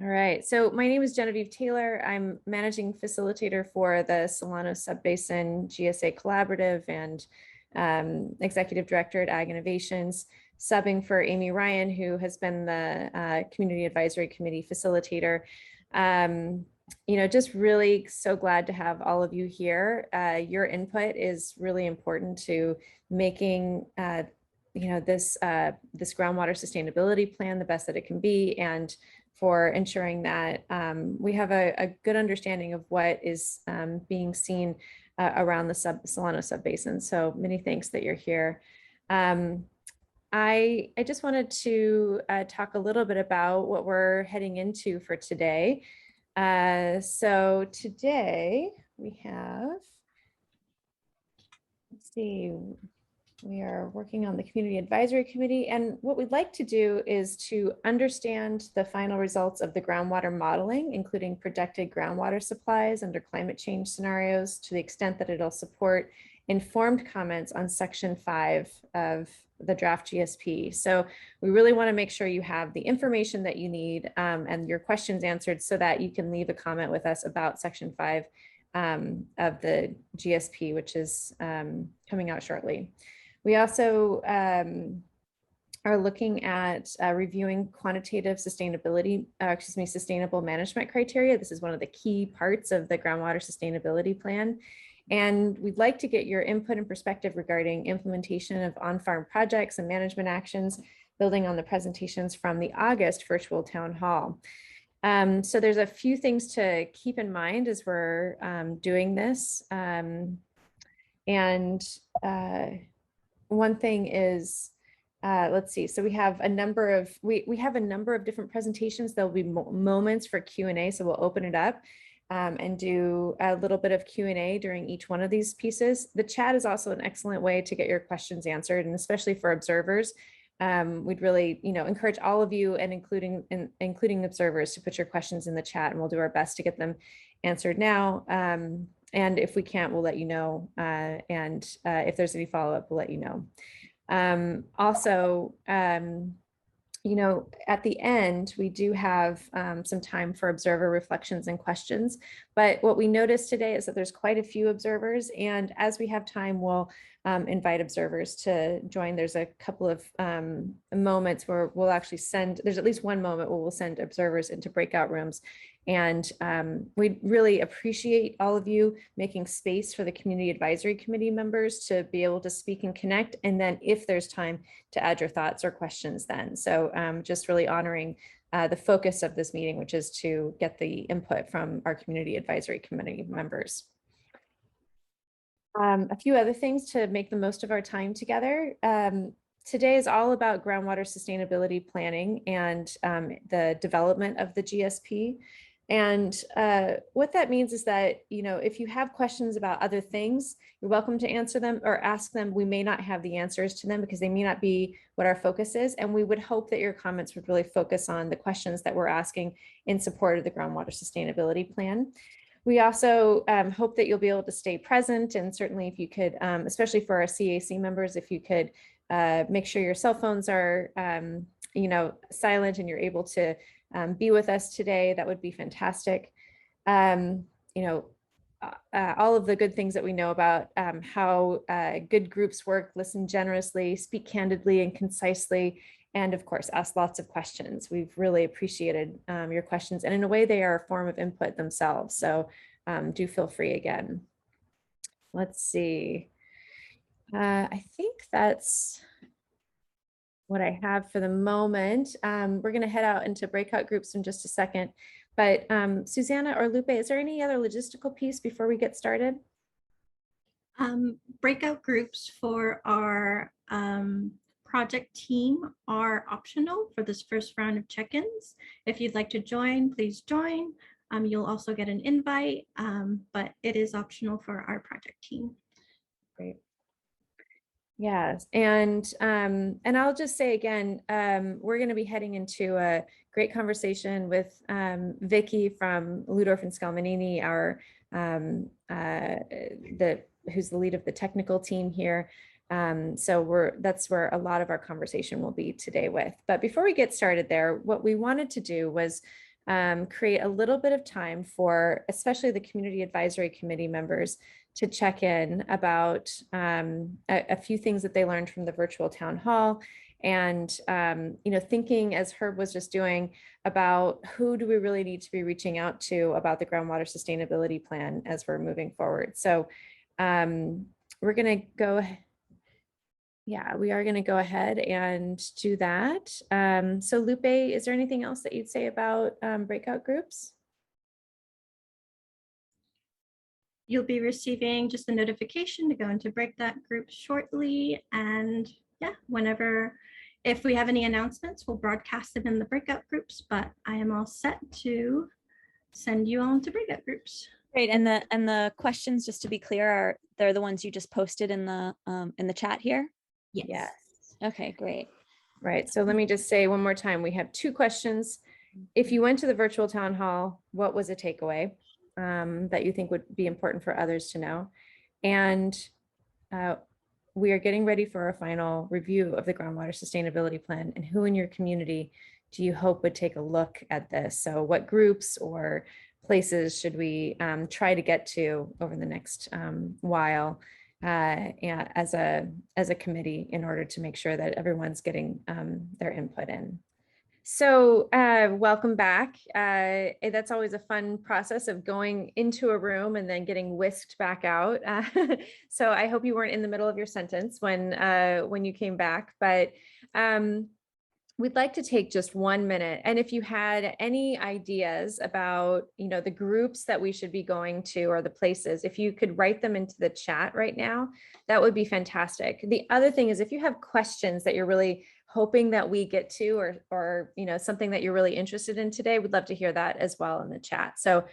All right, so my name is Genevieve Taylor. I'm managing facilitator for the Solano Subbasin GSA Collaborative and executive director at Ag Innovations, subbing for Amy Ryan, who has been the Community Advisory Committee facilitator. Just really so glad to have all of you here. Your input is really important to making this groundwater sustainability plan the best that it can be, and for ensuring that we have a good understanding of what is being seen around the Solano Subbasin. So many thanks that you're here. I just wanted to talk a little bit about what we're heading into for today. So today we have, let's see, we are working on the Community Advisory Committee, and what we'd like to do is to understand the final results of the groundwater modeling, including projected groundwater supplies under climate change scenarios, to the extent that it'll support informed comments on Section 5 of the draft GSP. So we really want to make sure you have the information that you need and your questions answered so that you can leave a comment with us about Section 5 of the GSP, which is coming out shortly. We also are looking at reviewing quantitative sustainable management criteria. This is one of the key parts of the groundwater sustainability plan. And we'd like to get your input and perspective regarding implementation of on-farm projects and management actions, building on the presentations from the August virtual town hall. So there's a few things to keep in mind as we're doing this. One thing is, let's see, so we have a number of, we have a number of different presentations. There'll be moments for Q&A, so we'll open it up and do a little bit of Q&A during each one of these pieces. The chat is also an excellent way to get your questions answered, and especially for observers. We'd really, encourage all of you, and including observers, to put your questions in the chat, and we'll do our best to get them answered now. And if we can't, we'll let you know. And if there's any follow-up, we'll let you know. Also, at the end, we do have some time for observer reflections and questions. But what we noticed today is that there's quite a few observers. And as we have time, we'll invite observers to join. There's a couple of moments where we'll actually there's at least one moment where we'll send observers into breakout rooms. And we really appreciate all of you making space for the Community Advisory Committee members to be able to speak and connect. And then if there's time, to add your thoughts or questions then. So just really honoring the focus of this meeting, which is to get the input from our Community Advisory Committee members. A few other things to make the most of our time together. Today is all about groundwater sustainability planning and the development of the GSP. And what that means is that, if you have questions about other things, you're welcome to answer them or ask them. We may not have the answers to them because they may not be what our focus is. And we would hope that your comments would really focus on the questions that we're asking in support of the groundwater sustainability plan. We also hope that you'll be able to stay present. And certainly if you could, especially for our CAC members, if you could make sure your cell phones are, silent and you're able to be with us today, that would be fantastic. All of the good things that we know about how good groups work: listen generously, speak candidly and concisely, and of course, ask lots of questions. We've really appreciated your questions, and in a way, they are a form of input themselves. So do feel free again. Let's see. I think that's what I have for the moment. We're going to head out into breakout groups in just a second. But Susanna or Lupe, is there any other logistical piece before we get started? Breakout groups for our project team are optional for this first round of check-ins. If you'd like to join, please join. You'll also get an invite, but it is optional for our project team. Great. Yes, and I'll just say again, we're going to be heading into a great conversation with Vicky from Ludorf and Scalmanini, who's the lead of the technical team here. So that's where a lot of our conversation will be today with. But before we get started there, what we wanted to do was create a little bit of time for especially the Community Advisory Committee members to check in about a few things that they learned from the virtual town hall. And, thinking, as Herb was just doing, about who do we really need to be reaching out to about the groundwater sustainability plan as we're moving forward. So we're going to go. Yeah, we are going to go ahead and do that. So Lupe, is there anything else that you'd say about breakout groups? You'll be receiving just a notification to go into breakout groups shortly. And yeah, if we have any announcements, we'll broadcast them in the breakout groups, but I am all set to send you on to breakout groups. Great. And the questions, just to be clear, they're the ones you just posted in the chat here? Yes. Okay, great. Right. So let me just say one more time, we have 2 questions. If you went to the virtual town hall, what was a takeaway that you think would be important for others to know? And we are getting ready for a final review of the groundwater sustainability plan, and who in your community do you hope would take a look at this? So what groups or places should we try to get to over the next while as a committee in order to make sure that everyone's getting their input in? So welcome back. That's always a fun process of going into a room and then getting whisked back out. So I hope you weren't in the middle of your sentence when you came back, but we'd like to take just 1 minute. And if you had any ideas about, the groups that we should be going to or the places, if you could write them into the chat right now, that would be fantastic. The other thing is, if you have questions that you're really hoping that we get to, or something that you're really interested in today, we'd love to hear that as well in the chat. So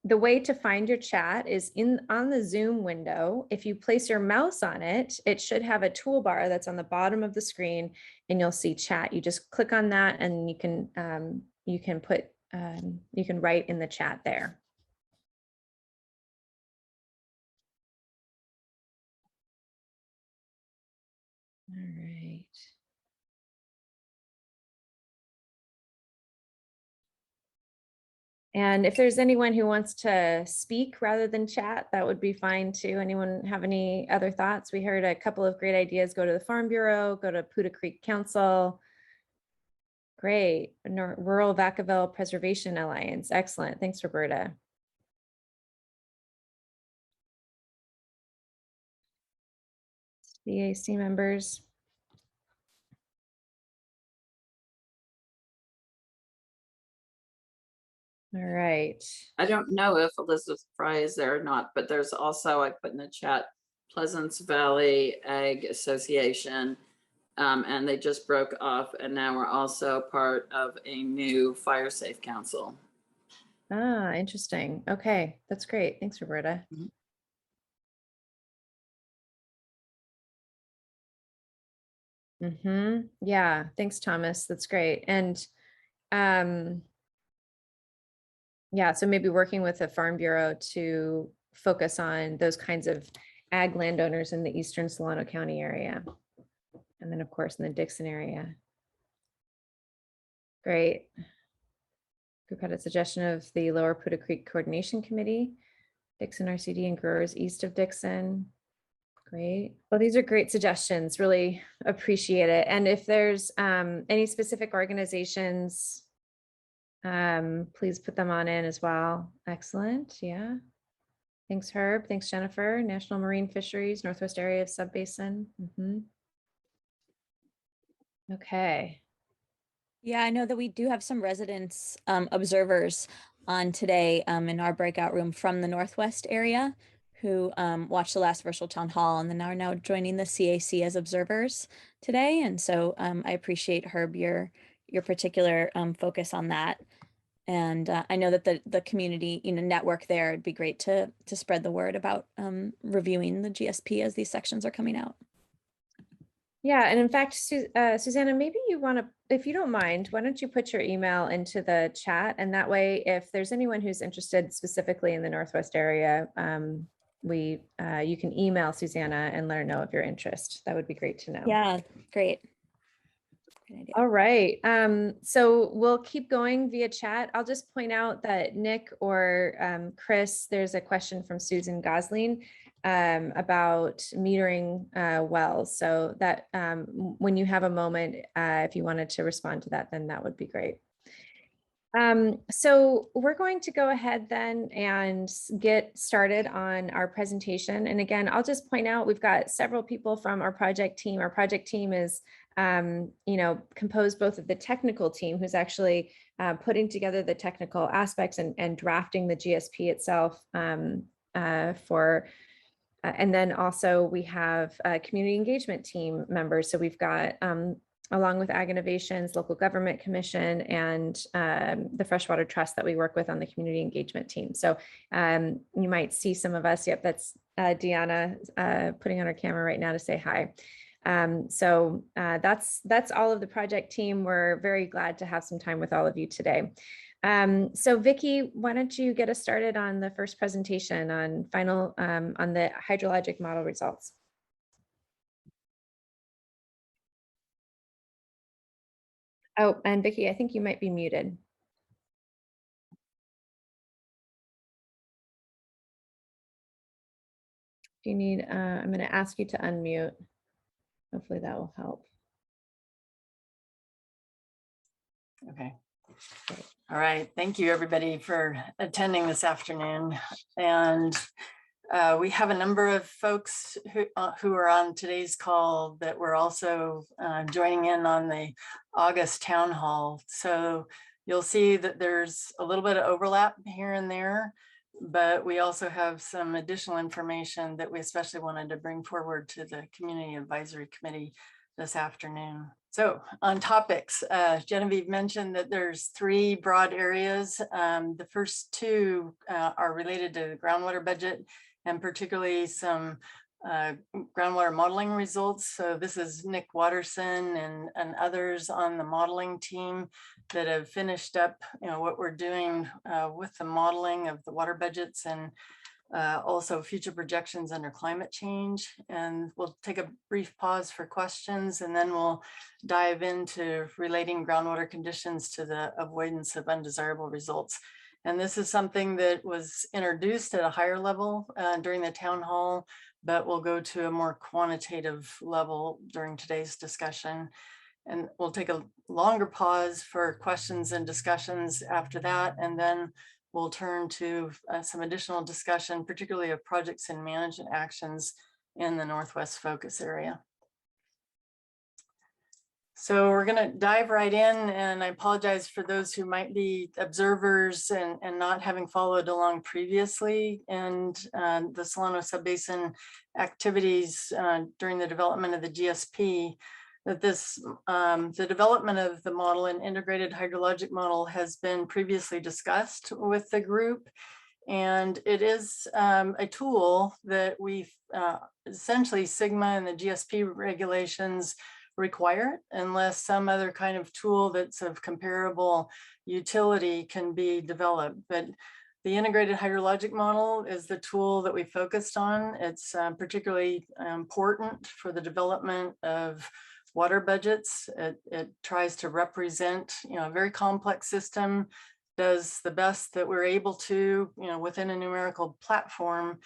the way to find your chat is on the Zoom window. If you place your mouse on it, it should have a toolbar that's on the bottom of the screen, and you'll see chat. You just click on that, and you can write in the chat there. All right. And if there's anyone who wants to speak rather than chat, that would be fine too. Anyone have any other thoughts? We heard a couple of great ideas. Go to the Farm Bureau, go to Puda Creek Council. Great. Rural Vacaville Preservation Alliance. Excellent. Thanks, Roberta. CAC members. All right. I don't know if Elizabeth Fry is there or not, but there's also, I put in the chat, Pleasance Valley Ag Association, and they just broke off, and now we're also part of a new Fire Safe Council. Ah, interesting. Okay, that's great. Thanks, Roberta. Yeah, thanks, Thomas. That's great. And yeah, so maybe working with the Farm Bureau to focus on those kinds of ag landowners in the eastern Solano County area. And then, of course, in the Dixon area. Great. Group had a suggestion of the Lower Puda Creek Coordination Committee, Dixon RCD and growers east of Dixon. Great. Well, these are great suggestions. Really appreciate it. And if there's any specific organizations, please put them on in as well. Excellent. Yeah. Thanks, Herb. Thanks, Jennifer. National Marine Fisheries, Northwest Area of Subbasin. Okay. Yeah, I know that we do have some residents, observers on today in our breakout room from the Northwest area who watched the last virtual town hall and then are now joining the CAC as observers today. And so I appreciate, Herb, your particular focus on that. And I know that the community network there, it'd be great to spread the word about reviewing the GSP as these sections are coming out. Yeah, and in fact, Susanna, maybe you want to, if you don't mind, why don't you put your email into the chat, and that way, if there's anyone who's interested specifically in the Northwest area, you can email Susanna and let her know of your interest. That would be great to know. Yeah, great. Great idea. All right. So we'll keep going via chat. I'll just point out that Nick or Chris, there's a question from Susan Gosling about metering wells. So that when you have a moment, if you wanted to respond to that, then that would be great. So we're going to go ahead then and get started on our presentation. And again, I'll just point out, we've got several people from our project team. Our project team is, composed both of the technical team, who's actually putting together the technical aspects and drafting the GSP itself and then also we have community engagement team members. So we've got along with Ag Innovations, Local Government Commission, and the Freshwater Trust that we work with on the community engagement team. So you might see some of us. Yep, that's Deanna putting on her camera right now to say hi. So that's all of the project team. We're very glad to have some time with all of you today. So Vicki, why don't you get us started on the first presentation on on the hydrologic model results. Oh, and Vicki, I think you might be muted. If you need, I'm going to ask you to unmute. Hopefully that will help. Okay. All right. Thank you, everybody, for attending this afternoon. And we have a number of folks who are on today's call that were also joining in on the August town hall. So you'll see that there's a little bit of overlap here and there, but we also have some additional information that we especially wanted to bring forward to the Community Advisory Committee this afternoon. So on topics, Genevieve mentioned that there's 3 broad areas. The first 2 are related to the groundwater budget, and particularly some groundwater modeling results. So this is Nick Watterson and others on the modeling team that have finished up, what we're doing with the modeling of the water budgets and also future projections under climate change. And we'll take a brief pause for questions, and then we'll dive into relating groundwater conditions to the avoidance of undesirable results. And this is something that was introduced at a higher level during the town hall, but we'll go to a more quantitative level during today's discussion. And we'll take a longer pause for questions and discussions after that. And then we'll turn to some additional discussion, particularly of projects and management actions in the Northwest focus area. So we're going to dive right in, and I apologize for those who might be observers and not having followed along previously and the Solano Subbasin activities during the development of the GSP. That the development of the model and integrated hydrologic model has been previously discussed with the group. And it is a tool that we've essentially SGMA and the GSP regulations require, unless some other kind of tool that's of comparable utility can be developed. But the integrated hydrologic model is the tool that we focused on. It's particularly important for the development of water budgets. It tries to represent, a very complex system, does the best that we're able to, within a numerical platform.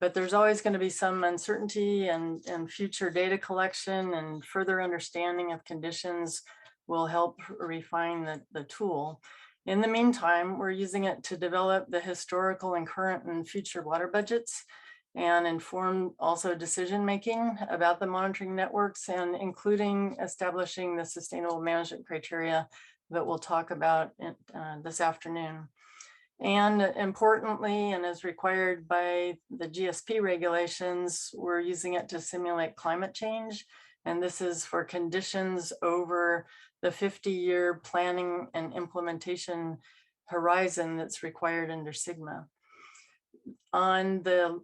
But there's always going to be some uncertainty, and future data collection and further understanding of conditions will help refine the tool. In the meantime, we're using it to develop the historical and current and future water budgets and inform also decision-making about the monitoring networks, and including establishing the sustainable management criteria that we'll talk about this afternoon. And importantly, and as required by the GSP regulations, we're using it to simulate climate change. And this is for conditions over the 50-year planning and implementation horizon that's required under SGMA. On the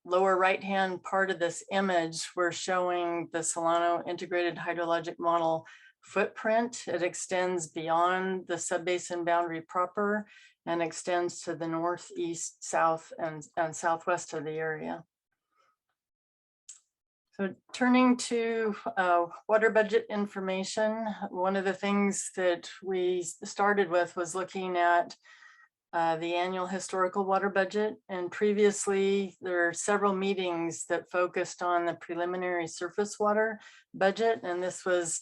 lower right-hand part of this image, we're showing the Solano integrated hydrologic model footprint. It extends beyond the subbasin boundary proper and extends to the northeast, south, and southwest of the area. So turning to water budget information, one of the things that we started with was looking at the annual historical water budget. And previously, there are several meetings that focused on the preliminary surface water budget. And this was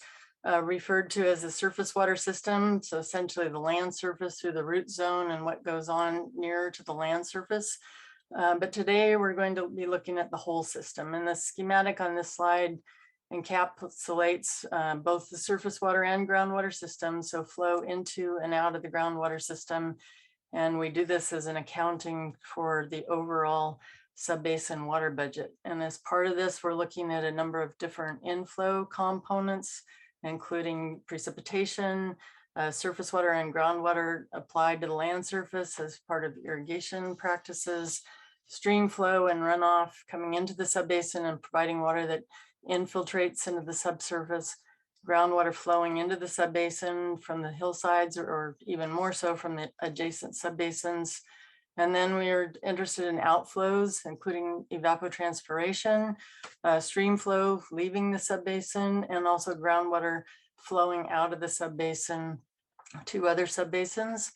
referred to as the surface water system. So essentially the land surface through the root zone and what goes on nearer to the land surface. But today we're going to be looking at the whole system, and the schematic on this slide encapsulates both the surface water and groundwater systems, so flow into and out of the groundwater system. And we do this as an accounting for the overall subbasin water budget. And as part of this, we're looking at a number of different inflow components, including precipitation, surface water and groundwater applied to the land surface as part of irrigation practices, stream flow and runoff coming into the subbasin and providing water that infiltrates into the subsurface, groundwater flowing into the subbasin from the hillsides or even more so from the adjacent subbasins. And then we are interested in outflows, including evapotranspiration, stream flow leaving the subbasin, and also groundwater flowing out of the subbasin to other subbasins.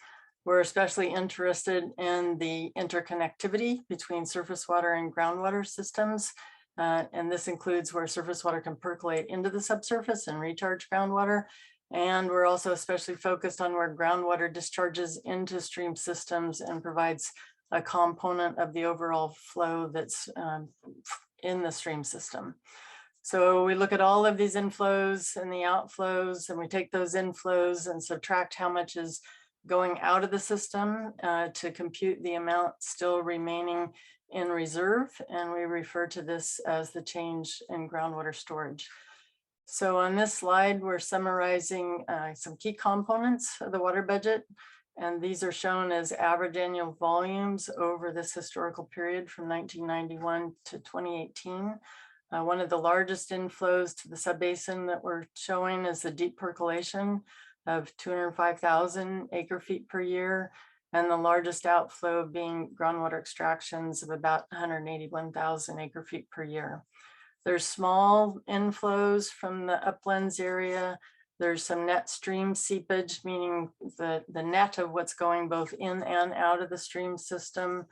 We're especially interested in the interconnectivity between surface water and groundwater systems. And this includes where surface water can percolate into the subsurface and recharge groundwater. And we're also especially focused on where groundwater discharges into stream systems and provides a component of the overall flow that's in the stream system. So we look at all of these inflows and the outflows, and we take those inflows and subtract how much is going out of the system to compute the amount still remaining in reserve. And we refer to this as the change in groundwater storage. So on this slide, we're summarizing some key components of the water budget. And these are shown as average annual volumes over this historical period from 1991 to 2018. One of the largest inflows to the subbasin that we're showing is the deep percolation of 205,000 acre feet per year, and the largest outflow being groundwater extractions of about 181,000 acre feet per year. There's small inflows from the uplands area. There's some net stream seepage, meaning the net of what's going both in and out of the stream system.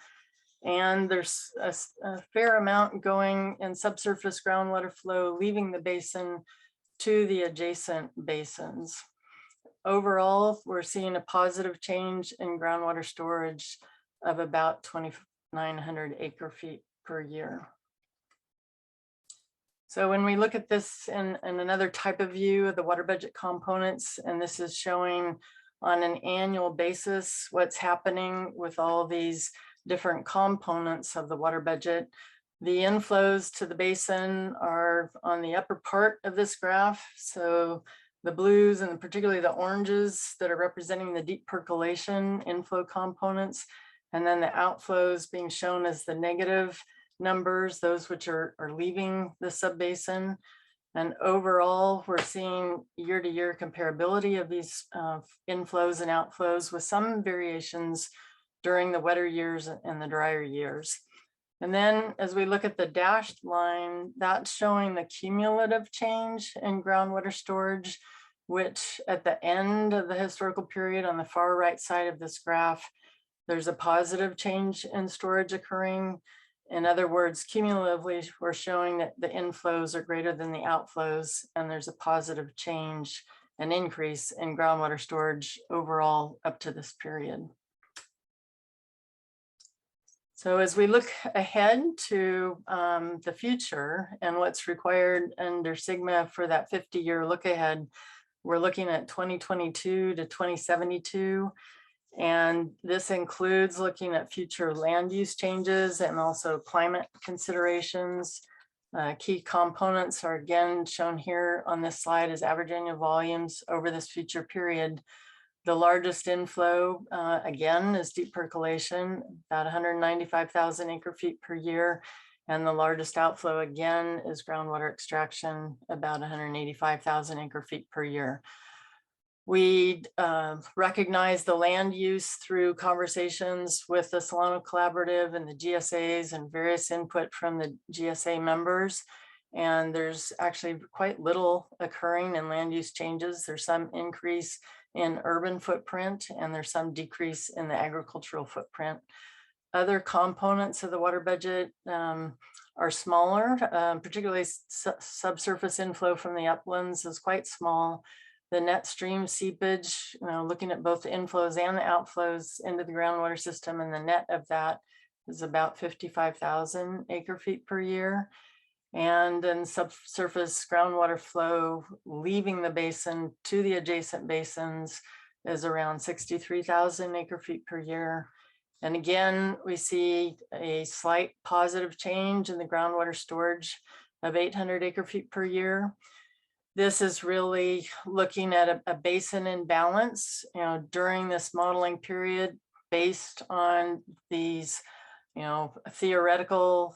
And there's a fair amount going in subsurface groundwater flow, leaving the basin to the adjacent basins. Overall, we're seeing a positive change in groundwater storage of about 2,900 acre feet per year. So when we look at this in another type of view of the water budget components, and this is showing on an annual basis what's happening with all these different components of the water budget. The inflows to the basin are on the upper part of this graph. So the blues and particularly the oranges that are representing the deep percolation inflow components, and then the outflows being shown as the negative numbers, those which are leaving the subbasin. And overall, we're seeing year-to-year comparability of these inflows and outflows with some variations during the wetter years and the drier years. And then as we look at the dashed line, that's showing the cumulative change in groundwater storage, which at the end of the historical period on the far right side of this graph, there's a positive change in storage occurring. In other words, cumulatively, we're showing that the inflows are greater than the outflows, and there's a positive change, an increase in groundwater storage overall up to this period. So as we look ahead to the future and what's required under SGMA for that 50-year look ahead, we're looking at 2022 to 2072. And this includes looking at future land use changes and also climate considerations. Key components are again shown here on this slide as average annual volumes over this future period. The largest inflow, again, is deep percolation, about 195,000 acre feet per year. And the largest outflow, again, is groundwater extraction, about 185,000 acre feet per year. We recognize the land use through conversations with the Solano Collaborative and the GSAs and various input from the GSA members. And there's actually quite little occurring in land use changes. There's some increase in urban footprint, and there's some decrease in the agricultural footprint. Other components of the water budget are smaller, particularly subsurface inflow from the uplands is quite small. The net stream seepage, looking at both the inflows and the outflows into the groundwater system, and the net of that is about 55,000 acre feet per year. And then subsurface groundwater flow leaving the basin to the adjacent basins is around 63,000 acre feet per year. And again, we see a slight positive change in the groundwater storage of 800 acre feet per year. This is really looking at a basin in balance, during this modeling period based on these theoretical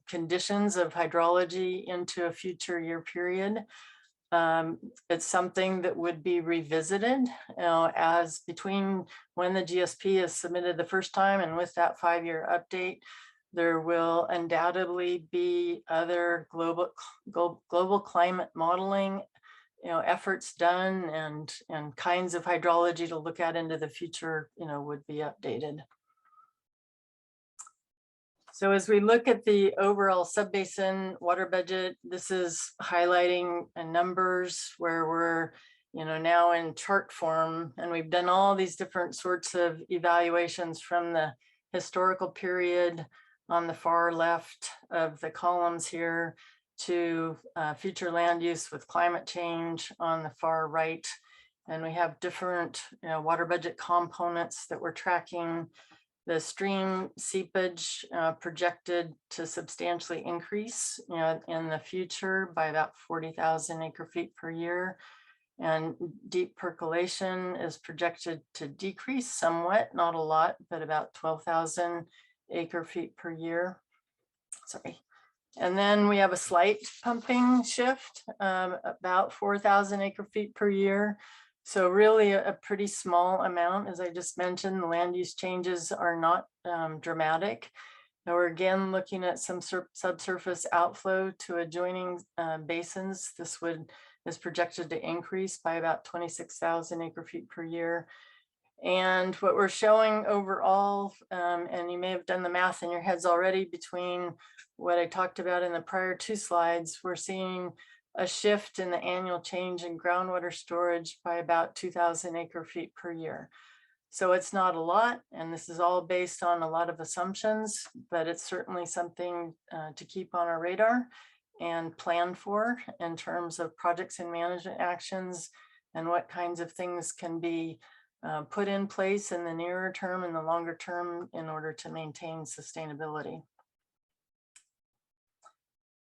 conditions of hydrology into a future year period. It's something that would be revisited as between when the GSP is submitted the first time and with that 5-year update, there will undoubtedly be other global climate modeling efforts done, and kinds of hydrology to look at into the future would be updated. So as we look at the overall subbasin water budget, this is highlighting numbers where we're now in chart form, and we've done all these different sorts of evaluations from the historical period on the far left of the columns here to future land use with climate change on the far right. And we have different water budget components that we're tracking. The stream seepage projected to substantially increase in the future by about 40,000 acre feet per year. And deep percolation is projected to decrease somewhat, not a lot, but about 12,000 acre feet per year. Sorry. And then we have a slight pumping shift, about 4,000 acre feet per year. So really a pretty small amount. As I just mentioned, the land use changes are not dramatic. Now we're again looking at some subsurface outflow to adjoining basins. This is projected to increase by about 26,000 acre feet per year. And what we're showing overall, and you may have done the math in your heads already between what I talked about in the prior 2 slides, we're seeing a shift in the annual change in groundwater storage by about 2,000 acre feet per year. So it's not a lot, and this is all based on a lot of assumptions, but it's certainly something to keep on our radar and plan for in terms of projects and management actions, and what kinds of things can be put in place in the nearer term and the longer term in order to maintain sustainability.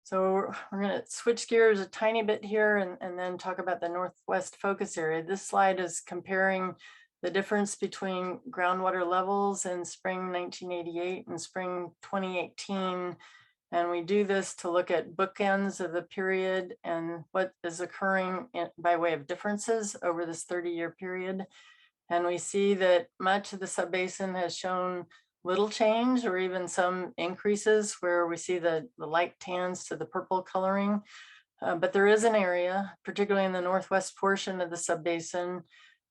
So we're going to switch gears a tiny bit here and then talk about the Northwest focus area. This slide is comparing the difference between groundwater levels in spring 1988 and spring 2018. And we do this to look at bookends of the period and what is occurring by way of differences over this 30-year period. And we see that much of the subbasin has shown little change or even some increases where we see the light tans to the purple coloring. But there is an area, particularly in the northwest portion of the subbasin,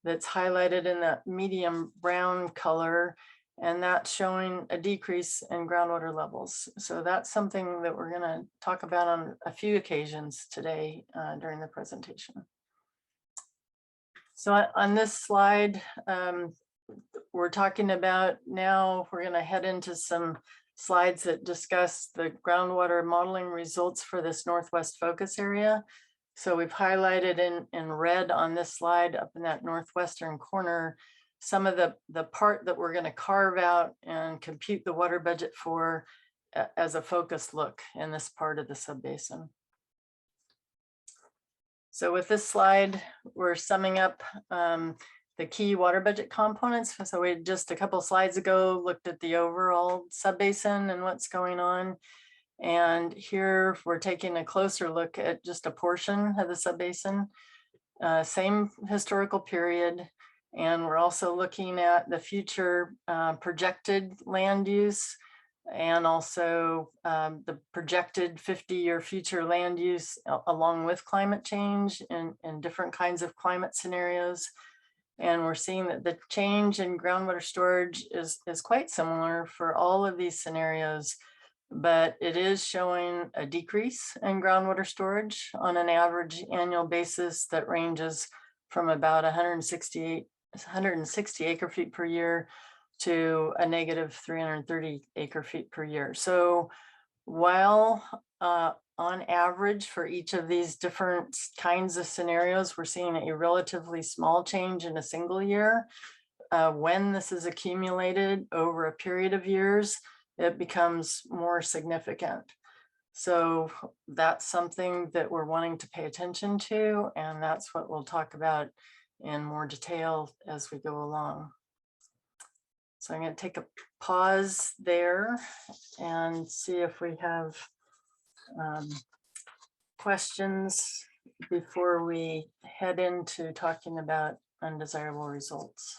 that's highlighted in that medium brown color, and that's showing a decrease in groundwater levels. So that's something that we're going to talk about on a few occasions today during the presentation. So on this slide, we're talking about now, we're going to head into some slides that discuss the groundwater modeling results for this Northwest focus area. So we've highlighted in red on this slide up in that northwestern corner, some of the part that we're going to carve out and compute the water budget for as a focused look in this part of the subbasin. So with this slide, we're summing up the key water budget components. So we just a couple slides ago looked at the overall subbasin and what's going on. And here we're taking a closer look at just a portion of the subbasin, same historical period. And we're also looking at the future projected land use and also the projected 50-year future land use along with climate change in different kinds of climate scenarios. And we're seeing that the change in groundwater storage is quite similar for all of these scenarios, but it is showing a decrease in groundwater storage on an average annual basis that ranges from about 160 acre feet per year to a negative 330 acre feet per year. So while on average for each of these different kinds of scenarios, we're seeing a relatively small change in a single year, when this is accumulated over a period of years, it becomes more significant. So that's something that we're wanting to pay attention to, and that's what we'll talk about in more detail as we go along. So I'm going to take a pause there and see if we have questions before we head into talking about undesirable results.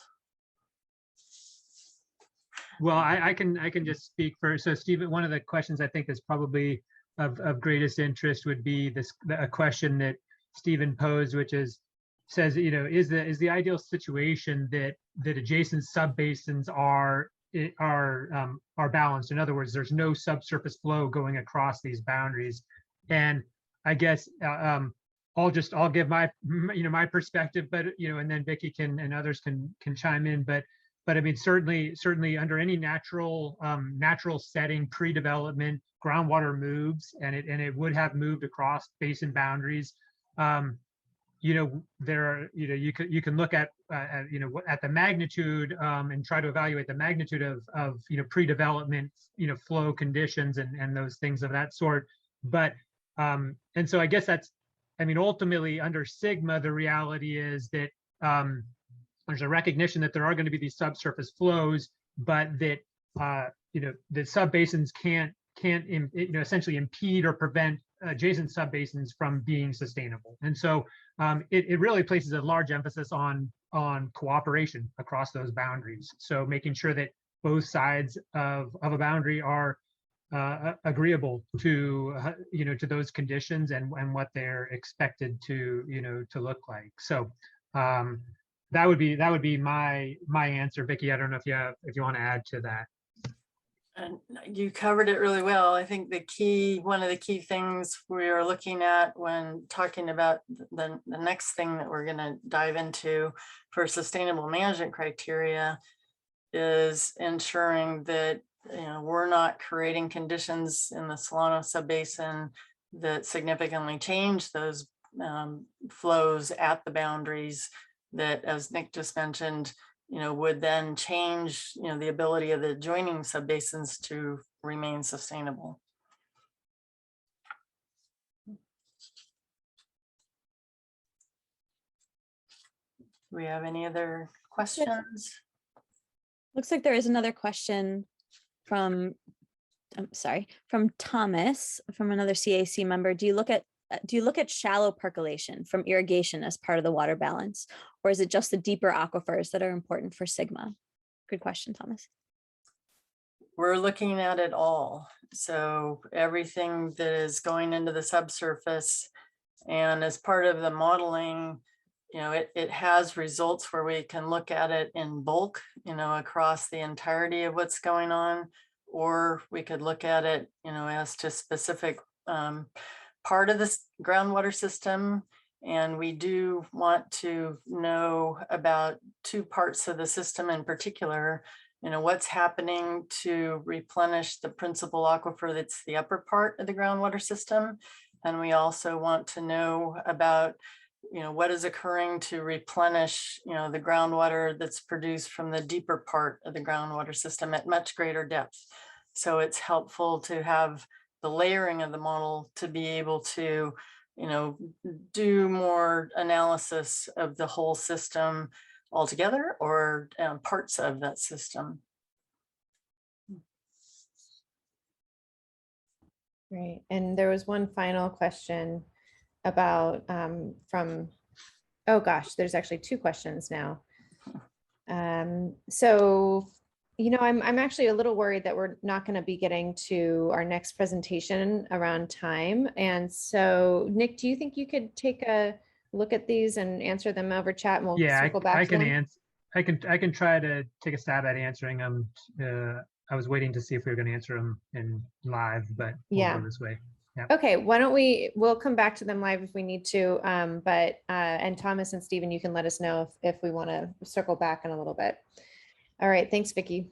Well, I can just speak first. So Stephen, one of the questions I think is probably of greatest interest would be a question that Stephen posed, which says, you know, is the ideal situation that adjacent subbasins are balanced? In other words, there's no subsurface flow going across these boundaries. And I guess I'll give my my perspective, but and then Vicky and others can chime in. But I mean, certainly under any natural setting, pre-development, groundwater moves, and it would have moved across basin boundaries. There are you can look at the magnitude and try to evaluate the magnitude of pre-development flow conditions and those things of that sort. But and so I guess ultimately under Sigma, the reality is that there's a recognition that there are going to be these subsurface flows, but that the subbasins can't essentially impede or prevent adjacent subbasins from being sustainable. And so it really places a large emphasis on cooperation across those boundaries. So making sure that both sides of a boundary are agreeable to to those conditions and what they're expected to look like. So that would be my answer. Vicky, I don't know if you want to add to that. And you covered it really well. I think one of the key things we are looking at when talking about the next thing that we're going to dive into for sustainable management criteria is ensuring that we're not creating conditions in the Solano Subbasin that significantly change those flows at the boundaries that, as Nick just mentioned, would then change, the ability of the adjoining subbasins to remain sustainable. Do we have any other questions? Looks like there is another question from Thomas, from another CAC member. Do you look at shallow percolation from irrigation as part of the water balance, or is it just the deeper aquifers that are important for Sigma? Good question, Thomas. We're looking at it all. So everything that is going into the subsurface, and as part of the modeling, it has results where we can look at it in bulk, across the entirety of what's going on, or we could look at it, as to specific part of this groundwater system. And we do want to know about two parts of the system in particular, what's happening to replenish the principal aquifer that's the upper part of the groundwater system. And we also want to know about, what is occurring to replenish, the groundwater that's produced from the deeper part of the groundwater system at much greater depth. So it's helpful to have the layering of the model to be able to, do more analysis of the whole system altogether or parts of that system. Great. And there was one final question about oh gosh, there's actually two questions now. So You know, I'm actually a little worried that we're not going to be getting to our next presentation around time. And so, Nick, do you think you could take a look at these and answer them over chat, and we'll Yeah, circle back I to can them? answer. I can try to take a stab at answering them. I was waiting to see if we were going to answer them in live, but we'll Yeah. go this way. Yeah. Okay, why don't we'll come back to them live if we need to. And Thomas and Stephen, you can let us know if we want to circle back in a little bit. All right, thanks, Vicki.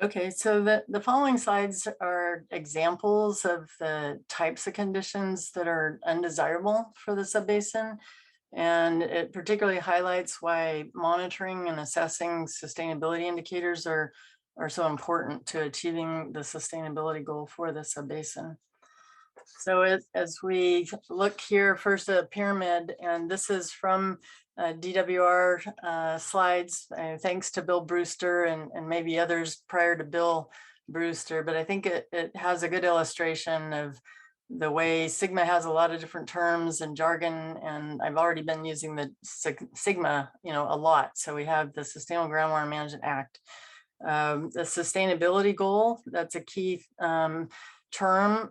Okay, so the following slides are examples of the types of conditions that are undesirable for the subbasin. And it particularly highlights why monitoring and assessing sustainability indicators are so important to achieving the sustainability goal for the subbasin. So as we look here, first a pyramid, and this is from DWR slides, thanks to Bill Brewster and maybe others prior to Bill Brewster, but I think it has a good illustration of the way Sigma has a lot of different terms and jargon, and I've already been using the Sigma, a lot. So we have the Sustainable Groundwater Management Act, the sustainability goal. That's a key term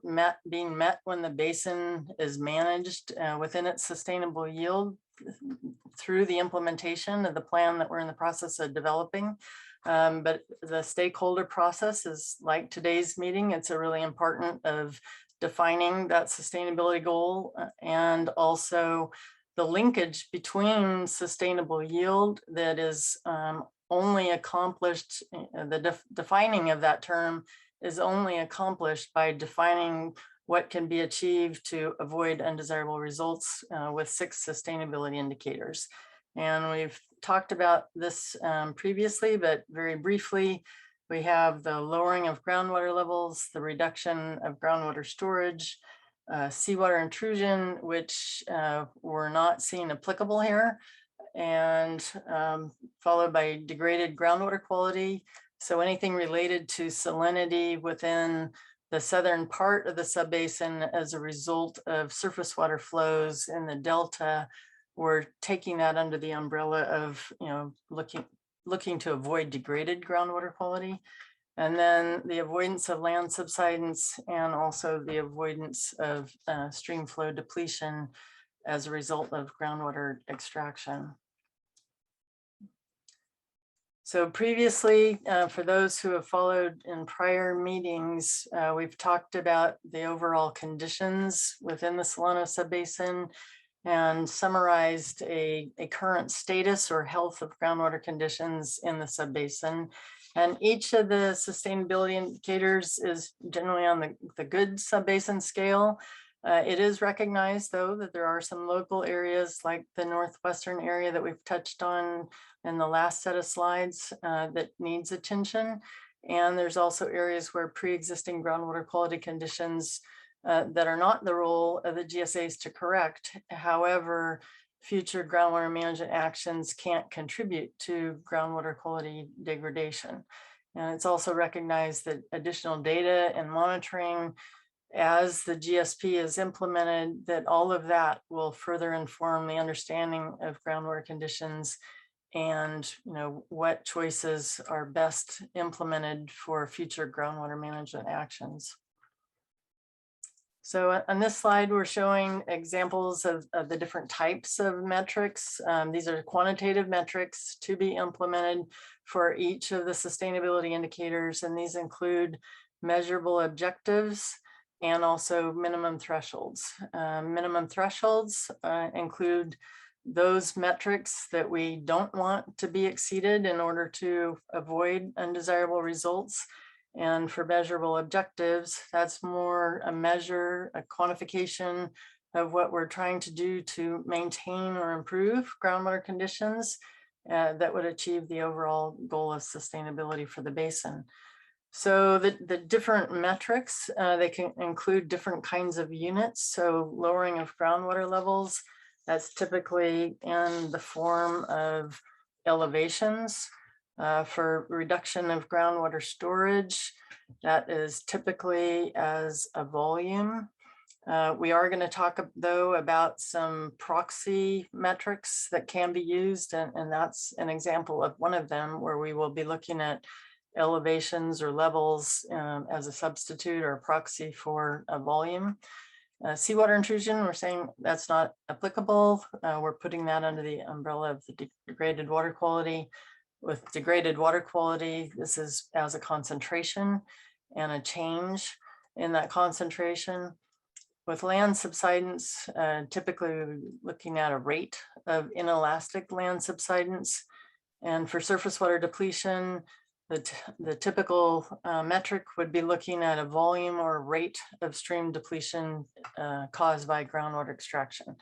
being met when the basin is managed within its sustainable yield through the implementation of the plan that we're in the process of developing. But the stakeholder process is like today's meeting. It's a really important of defining that sustainability goal and also the linkage between sustainable yield that is only accomplished, the defining of that term is only accomplished by defining what can be achieved to avoid undesirable results with 6 sustainability indicators. And we've talked about this previously, but very briefly, we have the lowering of groundwater levels, the reduction of groundwater storage, seawater intrusion, which we're not seeing applicable here, and followed by degraded groundwater quality. So anything related to salinity within the southern part of the subbasin as a result of surface water flows in the delta, we're taking that under the umbrella of looking to avoid degraded groundwater quality. And then the avoidance of land subsidence and also the avoidance of stream flow depletion as a result of groundwater extraction. So previously, for those who have followed in prior meetings, we've talked about the overall conditions within the Solano Subbasin and summarized a current status or health of groundwater conditions in the subbasin. And each of the sustainability indicators is generally on the good subbasin scale. It is recognized, though, that there are some local areas like the northwestern area that we've touched on in the last set of slides that needs attention. And there's also areas where pre-existing groundwater quality conditions that are not the role of the GSAs to correct. However, future groundwater management actions can't contribute to groundwater quality degradation. And it's also recognized that additional data and monitoring as the GSP is implemented, that all of that will further inform the understanding of groundwater conditions and what choices are best implemented for future groundwater management actions. So on this slide, we're showing examples of the different types of metrics. These are quantitative metrics to be implemented for each of the sustainability indicators, and these include measurable objectives and also minimum thresholds. Minimum thresholds include those metrics that we don't want to be exceeded in order to avoid undesirable results. And for measurable objectives, that's more a measure, a quantification of what we're trying to do to maintain or improve groundwater conditions that would achieve the overall goal of sustainability for the basin. So the different metrics, they can include different kinds of units. So lowering of groundwater levels, that's typically in the form of elevations. For reduction of groundwater storage, that is typically as a volume. We are going to talk, though, about some proxy metrics that can be used, and that's an example of one of them where we will be looking at elevations or levels as a substitute or proxy for a volume. Seawater intrusion, we're saying that's not applicable. We're putting that under the umbrella of the degraded water quality. With degraded water quality, this is as a concentration and a change in that concentration. With land subsidence, typically looking at a rate of inelastic land subsidence. And for surface water depletion, the typical metric would be looking at a volume or rate of stream depletion caused by groundwater extraction.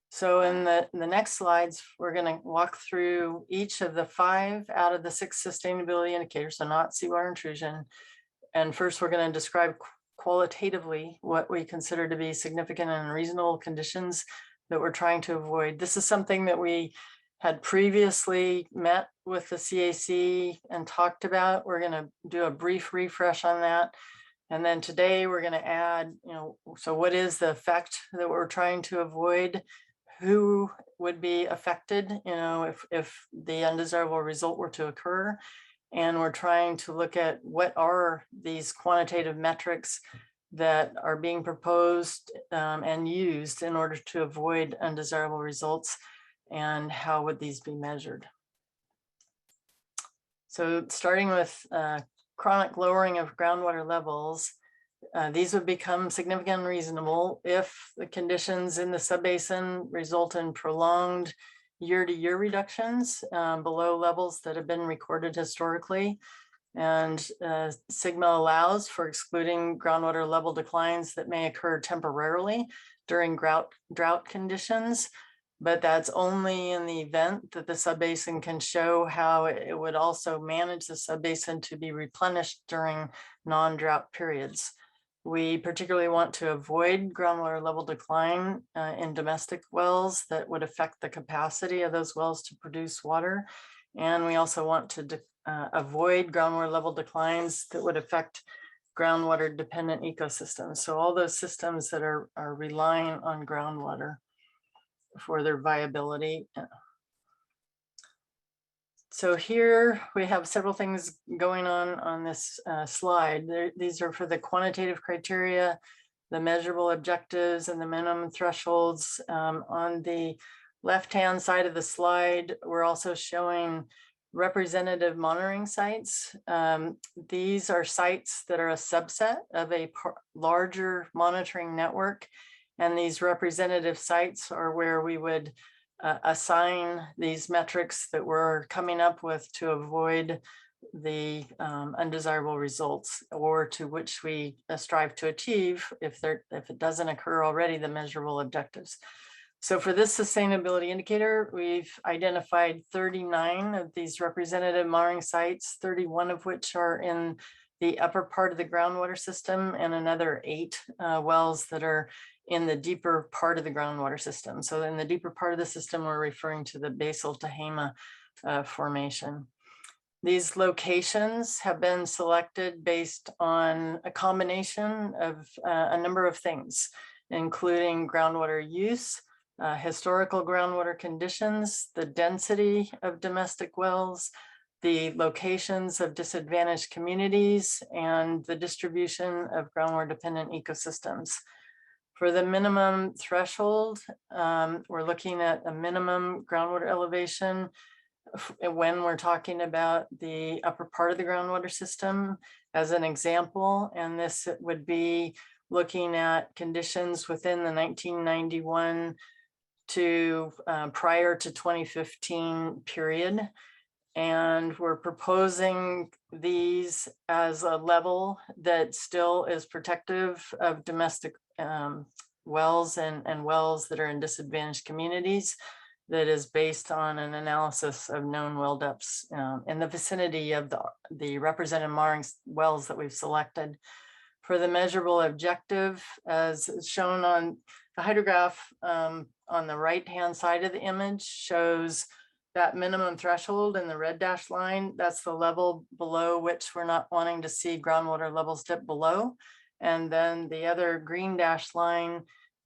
So in the next slides, we're going to walk through each of the 5 out of the 6 sustainability indicators, so not seawater intrusion. And first, we're going to describe qualitatively what we consider to be significant and reasonable conditions that we're trying to avoid. This is something that we had previously met with the CAC and talked about. We're going to do a brief refresh on that. And then today we're going to add, so what is the effect that we're trying to avoid? Who would be affected, if the undesirable result were to occur? And we're trying to look at what are these quantitative metrics that are being proposed and used in order to avoid undesirable results, and how would these be measured? So starting with chronic lowering of groundwater levels, these would become significant and reasonable if the conditions in the subbasin result in prolonged year-to-year reductions below levels that have been recorded historically. And Sigma allows for excluding groundwater level declines that may occur temporarily during drought conditions, but that's only in the event that the subbasin can show how it would also manage the subbasin to be replenished during non-drought periods. We particularly want to avoid groundwater level decline in domestic wells that would affect the capacity of those wells to produce water. And we also want to avoid groundwater level declines that would affect groundwater dependent ecosystems. So all those systems that are relying on groundwater for their viability. So here we have several things going on this slide. These are for the quantitative criteria, the measurable objectives, and the minimum thresholds. On the left-hand side of the slide, we're also showing representative monitoring sites. These are sites that are a subset of a larger monitoring network. And these representative sites are where we would assign these metrics that we're coming up with to avoid the undesirable results, or to which we strive to achieve, if it doesn't occur already, the measurable objectives. So for this sustainability indicator, we've identified 39 of these representative monitoring sites, 31 of which are in the upper part of the groundwater system, and another 8 wells that are in the deeper part of the groundwater system. So in the deeper part of the system, we're referring to the basal Tehama formation. These locations have been selected based on a combination of a number of things, including groundwater use, historical groundwater conditions, the density of domestic wells, the locations of disadvantaged communities, and the distribution of groundwater dependent ecosystems. For the minimum threshold, we're looking at a minimum groundwater elevation when we're talking about the upper part of the groundwater system as an example. And this would be looking at conditions within the 1991 to prior to 2015 period. And we're proposing these as a level that still is protective of domestic wells and wells that are in disadvantaged communities, that is based on an analysis of known well depths in the vicinity of the represented monitoring wells that we've selected. For the measurable objective, as shown on the hydrograph on the right-hand side of the image, shows that minimum threshold in the red dashed line. That's the level below which we're not wanting to see groundwater levels dip below. And then the other green dashed line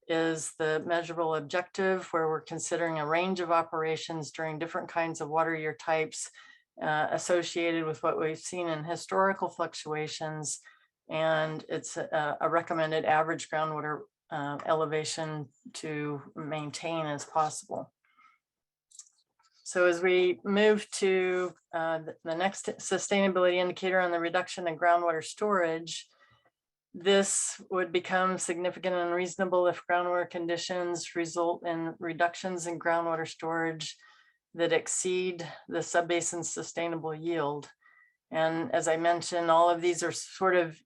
is the measurable objective, where we're considering a range of operations during different kinds of water year types associated with what we've seen in historical fluctuations, and it's a recommended average groundwater elevation to maintain as possible. So as we move to the next sustainability indicator on the reduction in groundwater storage, this would become significant and unreasonable if groundwater conditions result in reductions in groundwater storage that exceed the subbasin's sustainable yield. And as I mentioned, all of these are sort of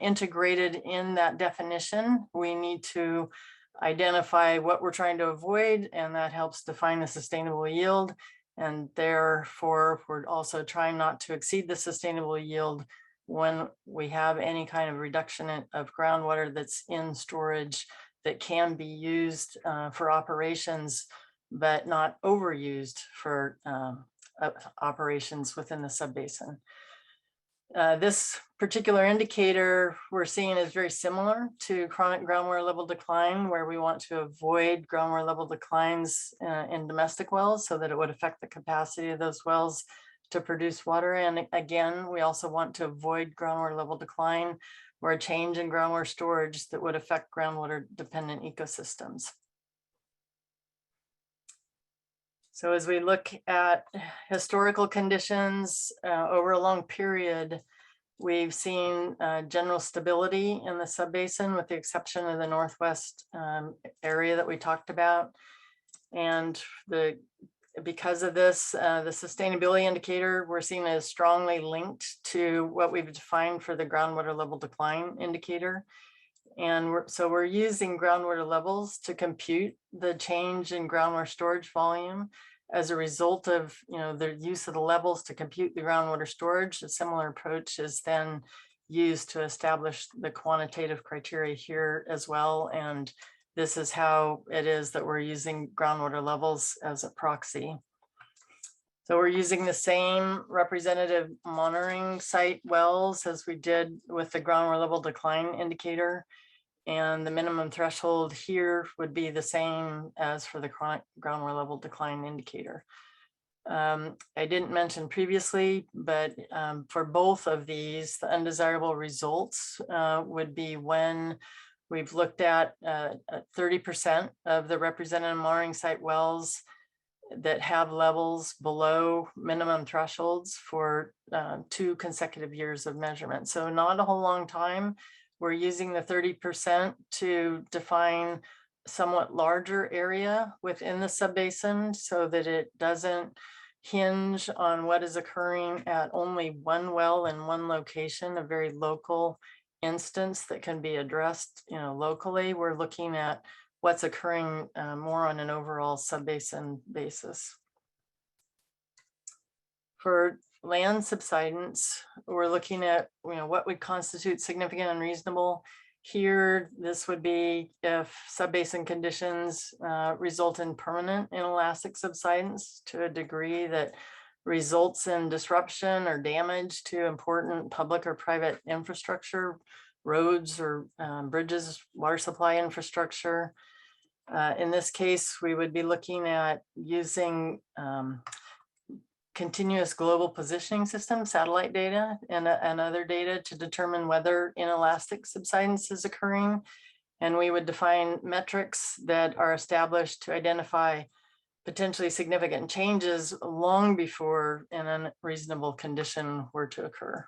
integrated in that definition. We need to identify what we're trying to avoid, and that helps define the sustainable yield. And therefore, we're also trying not to exceed the sustainable yield when we have any kind of reduction of groundwater that's in storage that can be used for operations, but not overused for operations within the subbasin. This particular indicator we're seeing is very similar to chronic groundwater level decline, where we want to avoid groundwater level declines in domestic wells so that it would affect the capacity of those wells to produce water. And again, we also want to avoid groundwater level decline or a change in groundwater storage that would affect groundwater dependent ecosystems. So as we look at historical conditions over a long period, we've seen general stability in the subbasin with the exception of the northwest area that we talked about. And because of this, the sustainability indicator we're seeing is strongly linked to what we've defined for the groundwater level decline indicator. And we're using groundwater levels to compute the change in groundwater storage volume as a result of the use of the levels to compute the groundwater storage. A similar approach is then used to establish the quantitative criteria here as well. And this is how it is that we're using groundwater levels as a proxy. So we're using the same representative monitoring site wells as we did with the groundwater level decline indicator. And the minimum threshold here would be the same as for the chronic groundwater level decline indicator. I didn't mention previously, but for both of these, the undesirable results would be when we've looked at 30% of the representative monitoring site wells that have levels below minimum thresholds for 2 consecutive years of measurement. So not a whole long time. We're using the 30% to define somewhat larger area within the subbasin so that it doesn't hinge on what is occurring at only one well in one location, a very local instance that can be addressed locally. We're looking at what's occurring more on an overall subbasin basis. For land subsidence, we're looking at what would constitute significant and reasonable. Here, this would be if subbasin conditions result in permanent inelastic subsidence to a degree that results in disruption or damage to important public or private infrastructure, roads or bridges, water supply infrastructure. In this case, we would be looking at using continuous global positioning system, satellite data, and other data to determine whether inelastic subsidence is occurring. And we would define metrics that are established to identify potentially significant changes long before an unreasonable condition were to occur.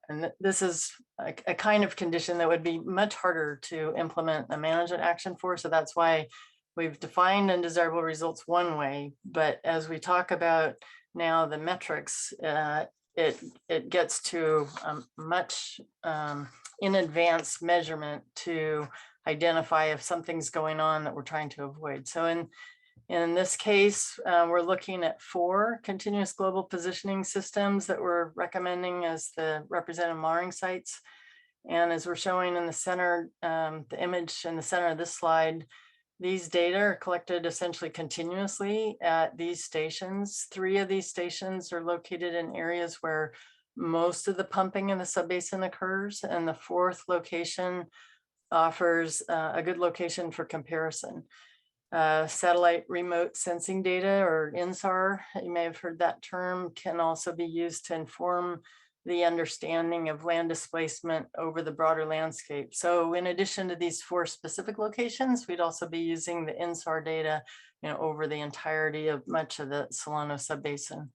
And this is a kind of condition that would be much harder to implement a management action for. So that's why we've defined undesirable results one way, but as we talk about now the metrics, it gets to much in advance measurement to identify if something's going on that we're trying to avoid. So in this case, we're looking at 4 continuous global positioning systems that we're recommending as the representative monitoring sites. And as we're showing in the center, the image in the center of this slide, these data are collected essentially continuously at these stations. 3 of these stations are located in areas where most of the pumping in the subbasin occurs, and the 4th location offers a good location for comparison. Satellite remote sensing data, or INSAR, you may have heard that term, can also be used to inform the understanding of land displacement over the broader landscape. So in addition to these 4 specific locations, we'd also be using the INSAR data, over the entirety of much of the Solano Subbasin.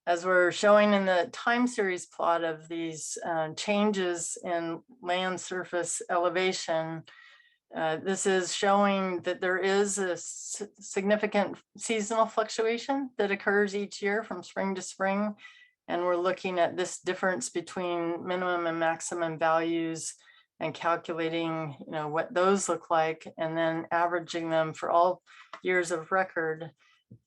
As we're showing in the time series plot of these changes in land surface elevation, this is showing that there is a significant seasonal fluctuation that occurs each year from spring to spring. And we're looking at this difference between minimum and maximum values and calculating, what those look like, and then averaging them for all years of record.